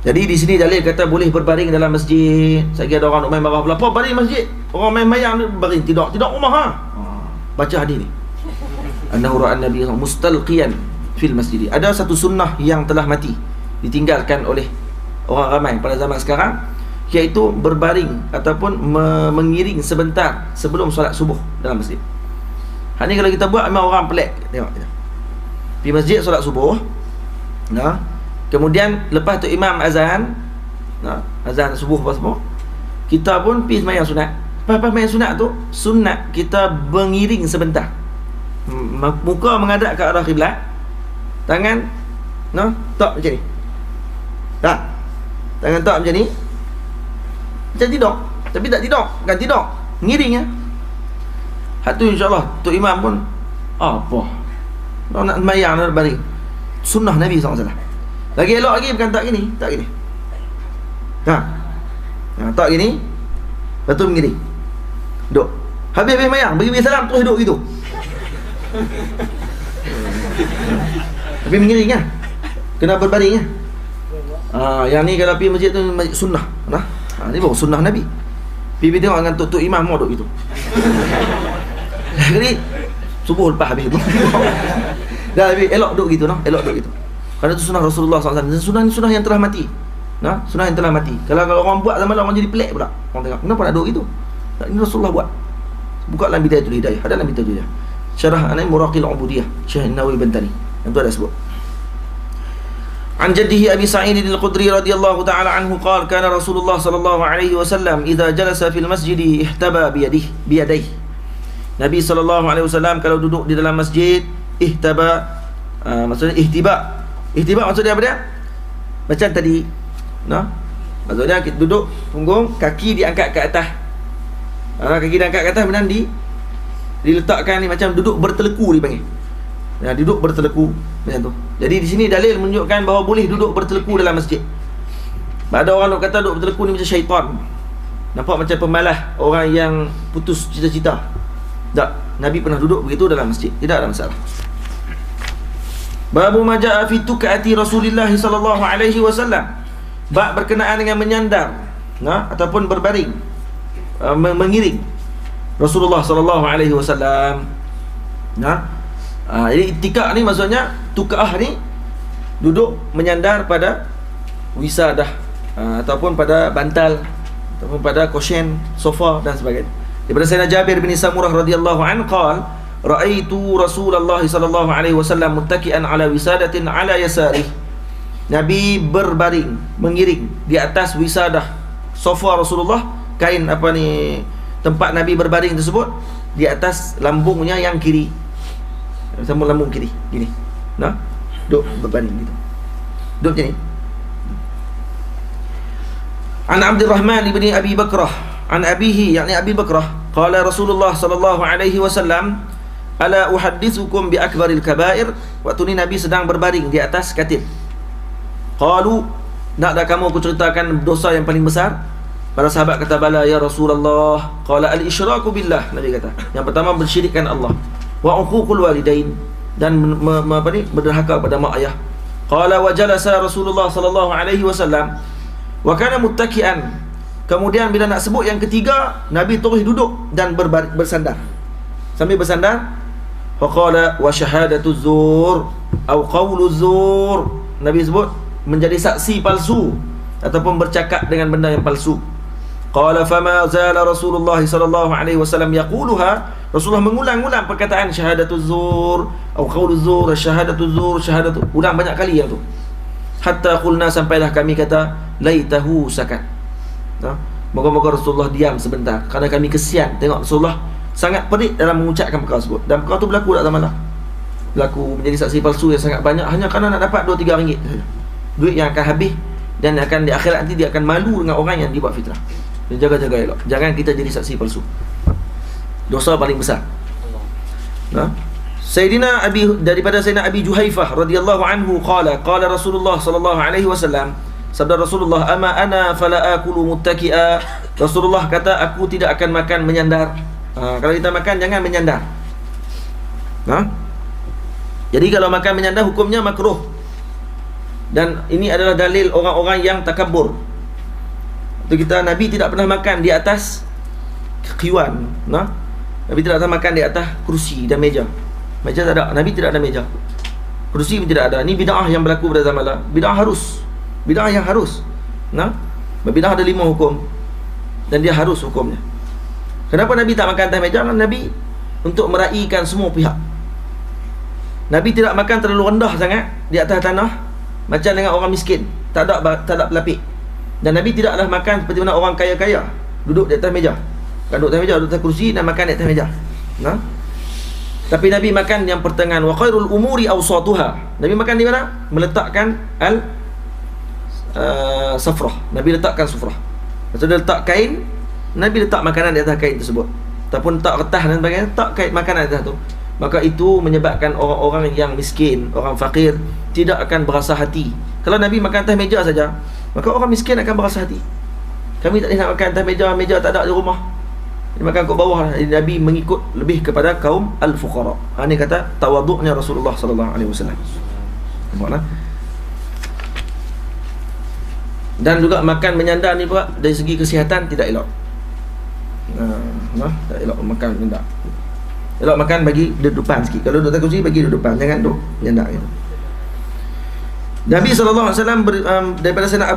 Jadi di sini dalil kata boleh berbaring dalam masjid. Saya kira ada orang nak main marah pula, apa baring masjid? Orang main mayang baring, tidak rumah Baca hadis ni. Annahu ra'a an-nabiy mustalqiyan fil masjid. Ada satu sunnah yang telah mati, ditinggalkan oleh orang ramai pada zaman sekarang, iaitu berbaring ataupun mengiring sebentar sebelum solat subuh dalam masjid. Hal ni kalau kita buat memang orang pelik. Tengok di masjid solat subuh, kemudian lepas tu imam azan, azan subuh apa semua, kita pun pergi sembahyang sunat. Lepas sembahyang sunat tu, sunat kita mengiring sebentar, muka menghadap ke arah kiblat, tangan tak macam ni, tangan tak macam ni, macam tidur, tapi tak tidur, kan tidur, ngiring Hak tu insyaAllah Tok Imam pun apa nak sembahyang nak baring. Sunnah Nabi SAW. Lagi elok lagi bukan tak gini, tak gini. Tak gini. Lepas tu mengiring. Duduk. Habis sembahyang, bagi salam terus duduk gitu. Tapi mengiring kena berbaring yang ni kalau pergi masjid tu masjid sunnah. Ni baru sunnah Nabi. Pergi tengok dengan Tok Imam mau duduk gitu. Jadi subuh lepas habis tu. Dah habis elok duduk gitu elok duduk gitu. Kerana itu sunnah Rasulullah SAW. Dan sunnah yang telah mati. Sunnah yang telah mati. Kalau orang buat zaman orang jadi pelik pula. Orang tengok, kenapa nak duduk gitu? Ini Rasulullah buat. Buka dalam Bidayatul Hidayah. Ada dalam Bidayatul Hidayah. Syarah Anai Muraqil Ubudiyah, Syekh Nawawi Bantani. Yang tu ada sebut. An jaddihi Abi Sa'id al-Khudri radhiyallahu ta'ala anhu qala kana Rasulullah sallallahu alaihi wasallam idza jalasa fil masjid ihtaba biyadayhi. Nabi sallallahu alaihi wasallam kalau duduk di dalam masjid ihtaba, maksudnya ihtiba. Ihtiba maksudnya apa dia? Macam tadi, maksudnya kita duduk punggung, kaki diangkat ke atas. Kaki diangkat ke atas, kemudian diletakkan ni macam duduk berteleku dipanggil. Duduk berteleku macam tu. Jadi di sini dalil menunjukkan bahawa boleh duduk berteleku dalam masjid. Ada orang nak kata duduk berteleku ni macam syaitan. nampak macam pemalas, orang yang putus cita-cita. Tak, Nabi pernah duduk begitu dalam masjid, tidak ada masalah. Babu majaa fi tukaati Rasulullah sallallahu alaihi wasallam. Bab berkenaan dengan menyandar, ataupun berbaring, mengiring Rasulullah sallallahu alaihi wasallam. Jadi ittikak ni maksudnya tukaah ni duduk menyandar pada wisadah, ataupun pada bantal, ataupun pada cushion sofa dan sebagainya. Daripada Sayyidina Jabir bin Samurah radhiyallahu anhu qala ra'aitu Rasulullah sallallahu alaihi wasallam muttaki'an ala wisadatin ala yasari. Nabi berbaring, mengiring di atas wisadah sofa Rasulullah, kain tempat Nabi berbaring tersebut di atas lambungnya yang kiri. Sama lambung kiri gini. Duduk berbaring gitu. Duduk macam ni. An Abdurrahman ibni Abi Bakrah an abihi, yakni Abi Bakrah, qala Rasulullah sallallahu alaihi wasallam ala uhaddithukum bi akbaril kabair. Waktu ni Nabi sedang berbaring di atas katil. Qalu, nak dah kamu aku ceritakan dosa yang paling besar? Para sahabat kata, bala ya Rasulullah. Qala al-isyraku billah. Nabi kata, yang pertama bersyirikkan Allah, wa uququl walidain, dan berderhaka pada mak ayah. Qala wa jalasa Rasulullah sallallahu alaihi wasallam wa kana muttaki'an. Kemudian bila nak sebut yang ketiga, Nabi terus duduk dan bersandar. Sambil bersandar, faqala wa syahadatu zur atau qaulu zur. Nabi sebut menjadi saksi palsu ataupun bercakap dengan benda yang palsu. Qala fama zala Rasulullah sallallahu alaihi wasallam yaquluha. Rasulullah mengulang-ulang perkataan syahadatu zur atau qaulu zur, syahadatu zur, syahadatu, ulang banyak kali yang tu. Hatta qulna, sampailah kami kata, laitahu sakat. Moga-moga Rasulullah diam sebentar, kerana kami kesian tengok Rasulullah sangat pelik dalam mengucapkan perkara tersebut. Dan perkara tu berlaku tak zaman lah, berlaku menjadi saksi palsu yang sangat banyak, hanya kerana nak dapat 2-3 ringgit saja. Duit yang akan habis, dan akan di akhirat nanti dia akan malu dengan orang yang dibuat fitrah. Dan jaga-jaga elok, jangan kita jadi saksi palsu. Dosa paling besar. Sayyidina Abi, daripada Sayyidina Abi Juhaifah radhiyallahu anhu qala Rasulullah sallallahu alaihi wasallam, sabda Rasulullah, ama ana fala akulu muttaki'a. Rasulullah kata, aku tidak akan makan menyandar. Kalau kita makan jangan menyandar. Jadi kalau makan menyandar hukumnya makruh. Dan ini adalah dalil orang-orang yang takabur. Itu kita, Nabi tidak pernah makan di atas kiwan. Nabi tidak pernah makan di atas kerusi dan meja. Meja tak ada, Nabi tidak ada meja. Kerusi pun tidak ada. Ini bid'ah yang berlaku pada zaman lah. Bid'ah harus, bid'ah yang harus. Bid'ah ada 5 hukum, dan dia harus hukumnya. Kenapa Nabi tak makan atas meja? Nabi untuk meraihkan semua pihak. Nabi tidak makan terlalu rendah sangat di atas tanah, macam dengan orang miskin, tak ada pelapik. Dan Nabi tidaklah makan seperti mana orang kaya-kaya, duduk di atas meja. Kan duduk di atas meja, duduk di atas kursi dan makan di atas meja. Tapi Nabi makan yang pertengahan. Wa khairul umuri awsatuha. Nabi makan di mana? Meletakkan safrah. Nabi letakkan sufrah. Lepas tu dia letak kain, Nabi letak makanan di atas kain tersebut. Ataupun letak retah dan sebagainya, letak kain makanan di atas tu. Maka itu menyebabkan orang-orang yang miskin, orang fakir tidak akan berasa hati. Kalau Nabi makan atas meja saja, maka orang miskin akan berasa hati. Kami tak boleh nak makan atas meja, meja tak ada di rumah, dia makan kat bawah. Nabi mengikut lebih kepada kaum al-fuqara. Ini kata tawaduknya Rasulullah sallallahu alaihi wasallam. Nampaklah. Dan juga makan menyandar ni pula dari segi kesihatan tidak elok. Tak elok makan menyandar. Elok makan bagi duduk depan sikit. Kalau duduk atas kursi bagi duduk depan, jangan duduk menyandar gitu. Nabi sallallahu alaihi wasallam daripada Sayyidina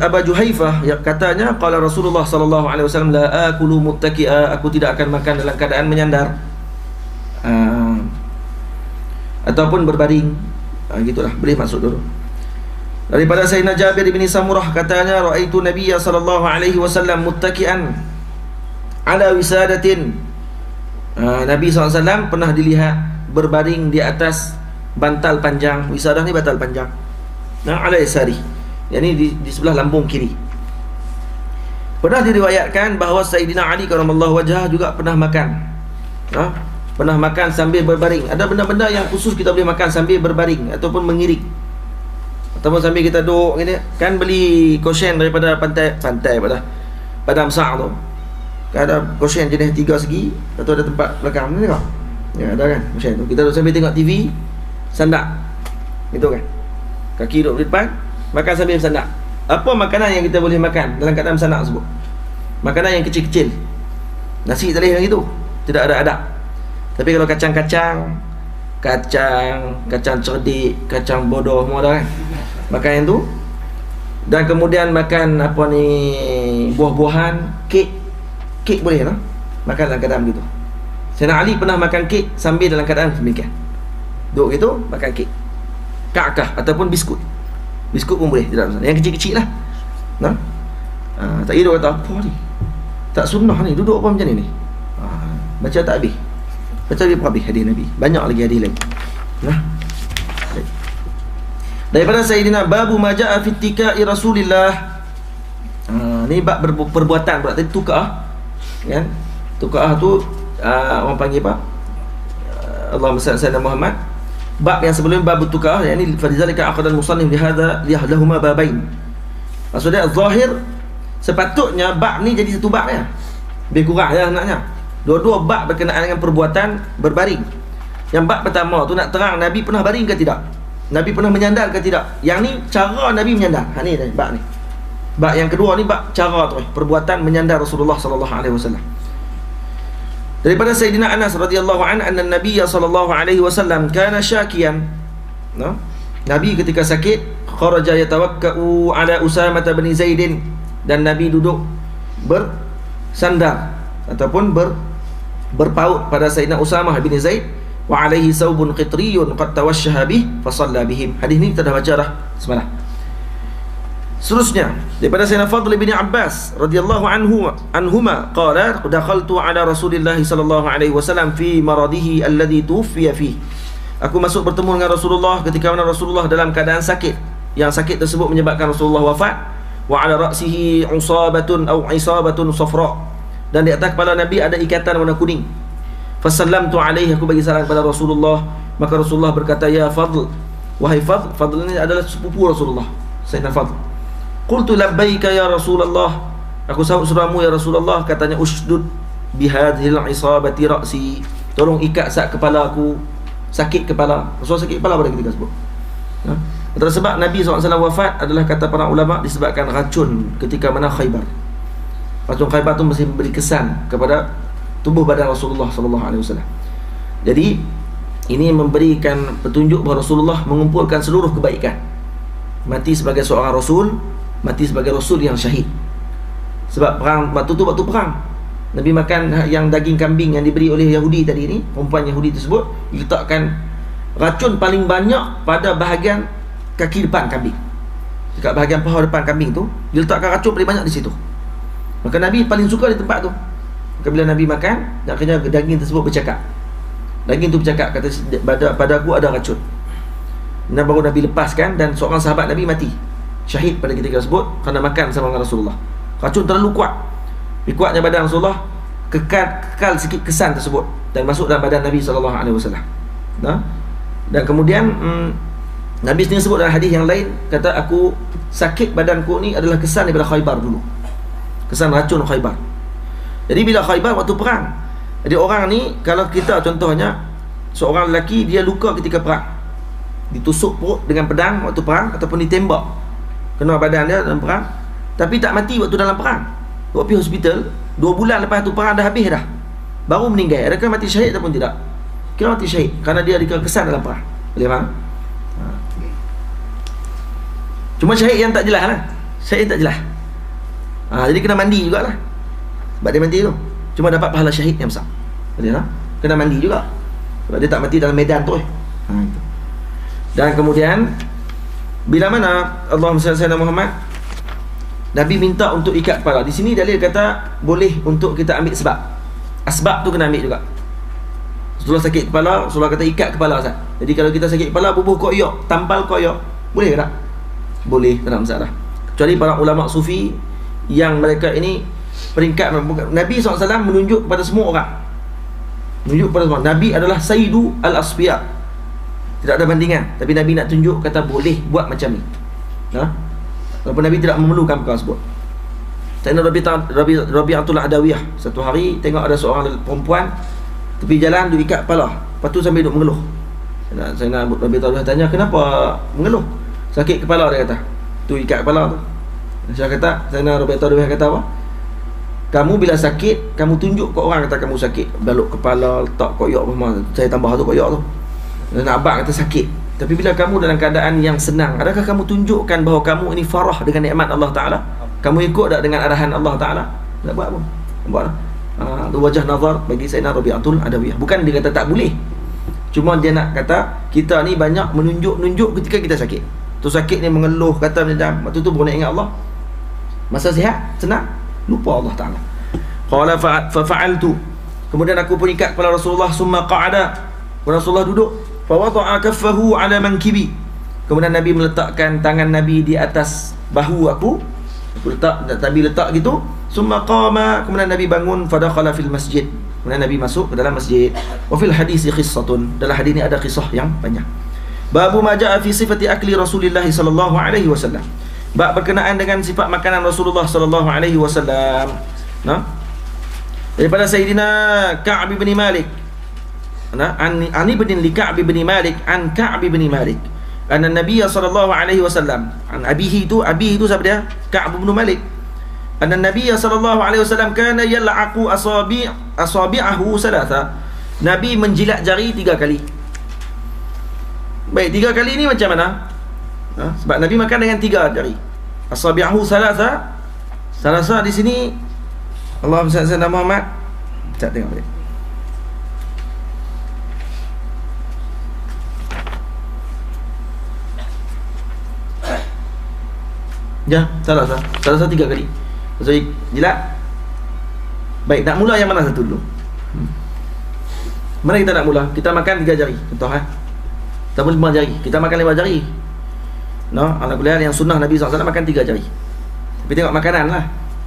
Abu Juhaifah yang katanya qala Rasulullah sallallahu alaihi wasallam la akulu muttaki'a, aku tidak akan makan dalam keadaan menyandar ataupun berbaring. Gitulah, boleh masuk dulu. Daripada Sayyidina Jabir bin Samurah katanya raaitu Nabiyya sallallahu alaihi wasallam muttaki'an ala wisadatin. Nabi SAW pernah dilihat berbaring di atas bantal panjang. Wisadah ni bantal panjang. Ala yasari, yakni di sebelah lambung kiri. Pernah diriwayatkan bahawa Sayyidina Ali karramallahu wajhah juga pernah makan. Pernah makan sambil berbaring. Ada benda-benda yang khusus kita boleh makan sambil berbaring ataupun mengiring, ataupun sambil kita duduk gini. Kan beli kosyen daripada pantai pada padang besar tu, ada kursi yang jenis 3 segi, lepas tu ada tempat belakang ni tengok. Ya, ada kan macam tu. Kita duduk sambil tengok TV, sandak. Gitu kan. Kaki duduk di depan, makan sambil sandak. Apa makanan yang kita boleh makan dalam keadaan sandak tersebut? Makanan yang kecil-kecil. Nasi tak boleh lagi tu. Tidak ada adab. Tapi kalau kacang-kacang, kacang cerdik, kacang bodoh semua dah kan. Makan yang tu. Dan kemudian makan apa ni, buah-buahan, kek boleh tak? Makan dalam keadaan begitu. Sayyidina Ali pernah makan kek sambil dalam keadaan demikian. Duduk gitu makan kek. Ka'kah ataupun biskut. Biskut pun boleh, tidak masalah. Yang kecil-kecil lah. Nah. Tak kira kata apa ni. Tak sunnah ni, duduk apa macam ni. Baca tak habis. Baca habis hadis Nabi. Banyak lagi hadis lain. Nah. Daripada Sayyidina Babu Maja'a fi Tikai Rasulillah. Ni bab perbuatan pula tadi tukar. Kan? Tukar tu orang panggil apa? Allahumma salli ala Muhammad. Bab yang sebelum bab tukar, yang ni fadzalika aqdan musannif li hadha liyahdahuma babain. Maksudnya zahir sepatutnya bab ni jadi satu bab ya. Lebih kurang ya naknya. Dua-dua bab berkenaan dengan perbuatan berbaring. Yang bab pertama tu nak terang Nabi pernah baring ke tidak? Nabi pernah menyandar ke tidak? Yang ni cara Nabi menyandar. Ni bab ni. Bab yang kedua ni bab cara tu, perbuatan menyandar Rasulullah sallallahu alaihi wasallam. Daripada Sayyidina Anas radhiyallahu anhu anna Nabi sallallahu alaihi wasallam kana syakiyan. No? Nabi ketika sakit kharaja yatawakkau ala Usamah bin Zaid, dan Nabi duduk bersandar ataupun berpaut pada Sayyidina Usamah bin Zaid, wa alaihi saubun qitriyun qad tawashshaha bih fa shalla bihim. Hadis ni kita dah baca dah semalam. Seterusnya daripada Sayyidina Fadl bin Abbas radhiyallahu anhuma qala dakhaltu ala Rasulillah sallallahu alaihi wasallam fi maradihi alladhi tuwfiya fi. Aku masuk bertemu dengan Rasulullah ketika mana Rasulullah dalam keadaan sakit, yang sakit tersebut menyebabkan Rasulullah wafat. Wa ala ra'sihi usabatun aw isabatun safra, dan di atas kepala Nabi ada ikatan warna kuning. Fasallamtu alaihi, aku bagi salam kepada Rasulullah, maka Rasulullah berkata, ya Fadl, wahai Fadl. Fadl ini adalah sepupu Rasulullah, Sayyidina Fadl. Qultu labbaika ya Rasulullah, aku sahut suramu ya Rasulullah. Katanya, ushdud bihadhil isabati ra'si, tolong ikat sat kepala aku, sakit kepala. Rasulullah sakit kepala pada ketika tersebut. Antara sebab Nabi SAW wafat adalah kata para ulama disebabkan racun ketika mana Khaybar. Racun Khaybar tu masih memberi kesan kepada tubuh badan Rasulullah SAW. Jadi ini memberikan petunjuk bahawa Rasulullah mengumpulkan seluruh kebaikan. Mati sebagai seorang Rasul, mati sebagai Rasul yang syahid. Sebab perang waktu perang, Nabi makan yang daging kambing yang diberi oleh Yahudi tadi ni, perempuan Yahudi tersebut diletakkan racun paling banyak pada bahagian kaki depan kambing. Dekat bahagian paha depan kambing tu diletakkan racun paling banyak di situ. Maka Nabi paling suka di tempat tu. Maka bila Nabi makan, akhirnya daging tersebut bercakap. Daging tu bercakap, kata, pada aku ada racun. Dan baru Nabi lepaskan, dan seorang sahabat Nabi mati syahid pada ketika tersebut kerana makan sama dengan Rasulullah. Racun terlalu kuat. Kuatnya badan Rasulullah kekal sikit kesan tersebut dan masuk dalam badan Nabi SAW. Dan kemudian Nabi sendiri sebut dalam hadis yang lain, kata, aku sakit badanku ni adalah kesan daripada Khaybar dulu, kesan racun Khaybar. Jadi bila Khaybar waktu perang, jadi orang ni, kalau kita contohnya seorang lelaki dia luka ketika perang, ditusuk perut dengan pedang waktu perang, ataupun ditembak kena badan dia dalam perang, tapi tak mati waktu dalam perang, bawa pergi hospital 2 bulan lepas tu perang dah habis dah, baru meninggal, adakah mati syahid ataupun tidak? Kira mati syahid kerana dia dikesan dalam perang. Boleh faham? Cuma syahid yang tak jelas lah, syahid tak jelas. Jadi kena mandi jugalah, sebab dia mati tu cuma dapat pahala syahid yang besar. Boleh tak? Kena mandi juga sebab dia tak mati dalam medan tu. Dan kemudian bila mana Allahumma salli ala Muhammad, Nabi minta untuk ikat kepala. Di sini dalil kata boleh untuk kita ambil sebab. Asbab tu kena ambil juga. Rasulullah sakit kepala, Rasulullah kata ikat kepala Ustaz. Jadi kalau kita sakit kepala, bubuh koyak, tampal koyak, boleh ke tak? Boleh, tak ada masalah. Kecuali para ulama sufi yang mereka ini peringkat Nabi SAW menunjuk kepada semua orang. Menunjuk kepada semua. Nabi adalah Sayyidu al-Asfiya. Tidak ada bandingan. Tapi Nabi nak tunjuk, kata boleh buat macam ni. Walaupun Nabi tidak memerlukan perkara tersebut. Sayyidina Rabi'atul Adawiyah satu hari tengok ada seorang perempuan tepi jalan duk ikat kepala. Lepas tu sambil duk mengeluh. Sayyidina Rabi'atul Adawiyah tanya, "Kenapa mengeluh?" "Sakit kepala," dia kata. Tu ikat kepala tu. Saya kata, Sayyidina Rabi'atul Adawiyah kata apa? "Kamu bila sakit, kamu tunjuk ke orang kata kamu sakit. Baluk kepala, letak koyak apa. Saya tambah tu koyak tu. Dan abang kata sakit. Tapi bila kamu dalam keadaan yang senang, adakah kamu tunjukkan bahawa kamu ini farah dengan nikmat Allah Ta'ala? Kamu ikut tak dengan arahan Allah Ta'ala?" Tak buat pun. Buat lah. Tu wajah nazar bagi Sayyidina Rabi'atul Adawiyah. Bukan dia kata tak boleh. Cuma dia nak kata kita ni banyak menunjuk-nunjuk ketika kita sakit. Tu sakit ni mengeluh, kata macam waktu tu baru nak ingat Allah. Masa sihat, senang, lupa Allah Ta'ala. Qala fa'altu. Kemudian aku pun ikat kepala Rasulullah. Summa qa'ada. Rasulullah duduk. Fa wada'a kaffahu ala mankibi. Kemudian Nabi meletakkan tangan Nabi di atas bahu aku. Aku letak, Nabi letak gitu. Summa qama. Kemudian Nabi bangun. Fadakhala fil masjid. Kemudian Nabi masuk ke dalam masjid. Wa fil hadisi qissatun. Dalam hadis ni ada kisah yang banyak. Babu ma ja'a fi sifati akli Rasulillah sallallahu alaihi wasallam. Bab berkenaan dengan sifat makanan Rasulullah sallallahu alaihi wasallam. Nah, daripada Sayyidina Ka'b bin Malik. Nah, an ibn li Ka'b bin Malik an Ka'b bin Malik. Anna Nabiy sallallahu alaihi wasallam, an abihi itu siapa dia? Ka'b bin Malik. Anna Nabiy sallallahu alaihi wasallam kana yal'aqu asabi'ahu salasa. Nabi menjilat jari 3 kali. Baik, 3 kali ni macam mana? Sebab Nabi makan dengan 3 jari. Asabi'ahu salasa. Salasa di sini Allahumma salli ala Muhammad. Tak tengok balik. Ya, salasa 3 kali. So jilat. Baik, nak mula yang mana satu dulu? Mana kita nak mula? Kita makan 3 jari. Contoh kita pun 5 jari. Kita makan 5 jari. No, ala kuliah yang sunnah Nabi SAW makan 3 jari. Tapi tengok makanan lah.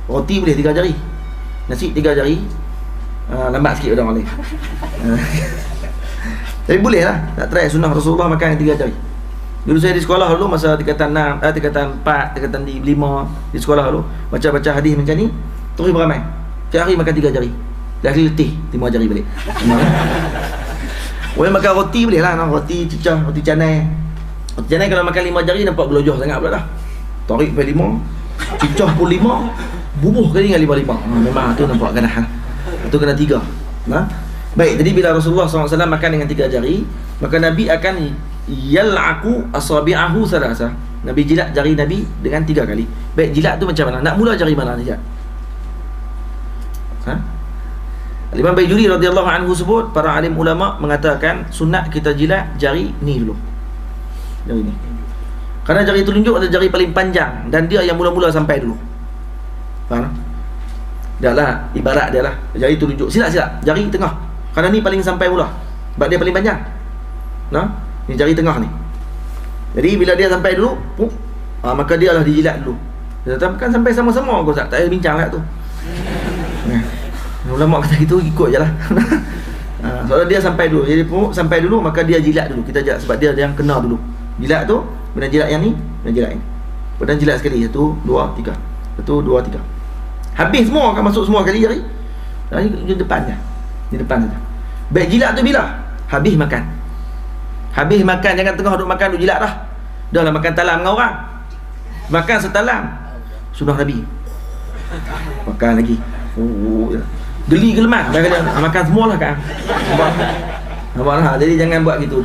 Roti boleh 3 jari. Nasi 3 jari. Lambat sikit orang boleh. Tapi boleh lah. Nak try sunnah Rasulullah makan 3 jari. Dulu saya di sekolah dulu masa tingkatan 6, tingkatan 4, tingkatan 5 di sekolah dulu baca-baca hadis macam ni, terus beramai. Setiap hari makan 3 jari. Dah letih 5 jari balik. Boleh makan roti boleh lah, roti cicah, roti canai. Roti canai kalau makan 5 jari nampak gelojoh sangat pula dah. Tarik sampai 5, cicah pun 5, bubuh kali dengan 5. Memang tu nampak ganahan. Itu kena 3. Baik, jadi bila Rasulullah SAW makan dengan 3 jari, maka Nabi akan yal'aqu asabi'ahu salasa. Nabi jilat jari Nabi dengan 3 kali. Baik, jilat tu macam mana? Nak mula jari mana ni? Imam Baijuri radhiyallahu anhu sebut, para alim ulama mengatakan sunat kita jilat jari ni dulu. Jari ni. Kerana jari telunjuk adalah jari paling panjang dan dia yang mula-mula sampai dulu. Faham? Dah lah, ibarat dia lah. Jari telunjuk. Silap-silap. Jari tengah. Kerana ni paling sampai mula. Sebab dia paling panjang. Nah, ni jari tengah ni. Jadi bila dia sampai dulu, maka dia lah dijilat dulu. Dia kan sampai sama-sama kau tak payah bincang kat tu. Ulama kata gitu, ikut je lah. Soalnya dia sampai dulu. Jadi sampai dulu maka dia jilat dulu. Kita jilat sebab dia yang kena dulu. Jilat tu, kemudian jilat yang ni, kemudian jilat ini. Kemudian jilat sekali. 1, 2, 3. 1, 2, 3. Habis semua, akan masuk semua kali jari. Di depan je. Di depan saja. Baik, jilat tu bila? Habis makan. Habis makan, jangan tengah duduk makan, duduk jilat dah. Dah lah makan talam dengan orang. Makan setalam. Sunnah Nabi. Makan lagi. Geli geleman. Makan semualah kan. Nampak lah. Jadi jangan buat gitu.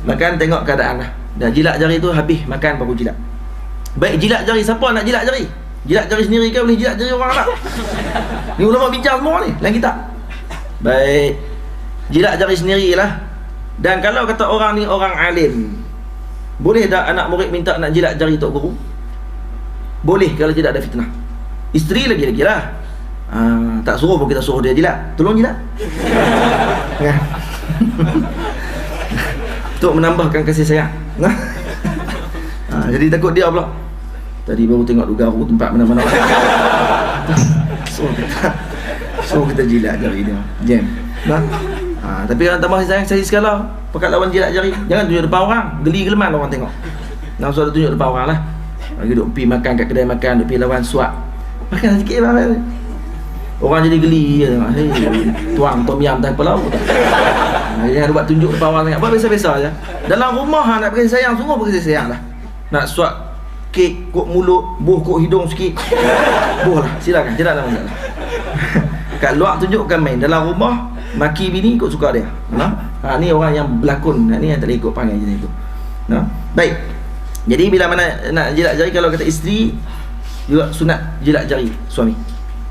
Makan tengok keadaan lah. Dah jilat jari tu habis makan baru jilat. Baik, jilat jari. Siapa nak jilat jari? Jilat jari sendiri ke boleh jilat jari orang tak? Ni ulama bincang semua ni dalam kitab. Baik, jilat jari sendiri lah. Dan kalau kata orang ni orang alim, boleh tak anak murid minta nak jilat jari tok guru? Boleh kalau tidak ada fitnah. Isteri lagi-lagi lah. Tak suruh pun kita suruh dia jilat. Tolong jilat. Untuk menambahkan kasih sayang. Jadi takut dia pula. Tadi baru tengok garu tempat mana-mana. So kita jilat jari dia. Jam. Tapi orang tambah sayang saya sekala pekat lawan jilat jari. Jangan tunjuk depan orang. Geli geleman orang tengok. Nak suruh tunjuk depan orang lah. Lagi duk pergi makan kat kedai makan, duk pergi lawan suap. Makan sikit bang. Orang jadi geli je tengok. Hei, tuang tom yam tak apa lauk. Jangan buat tunjuk depan orang sangat. Buat biasa-biasa je. Dalam rumah nak bagi sayang, semua bagi sayang lah. Nak suap kek kok mulut, buh kok hidung sikit. Buh lah, silakan, tidak ada masalah. Kat luar tunjukkan main. Dalam rumah maki bini ikut suka dia. Ni orang yang berlakon. Ni yang tak boleh ikut panggil macam itu. Baik. Jadi bila mana nak jilat jari, kalau kata isteri juga sunat jilat jari suami.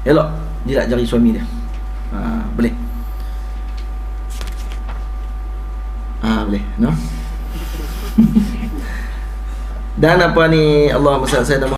Elok jilat jari suami dia. Boleh. Boleh, no? Dan apa ni, Allahumma salli ala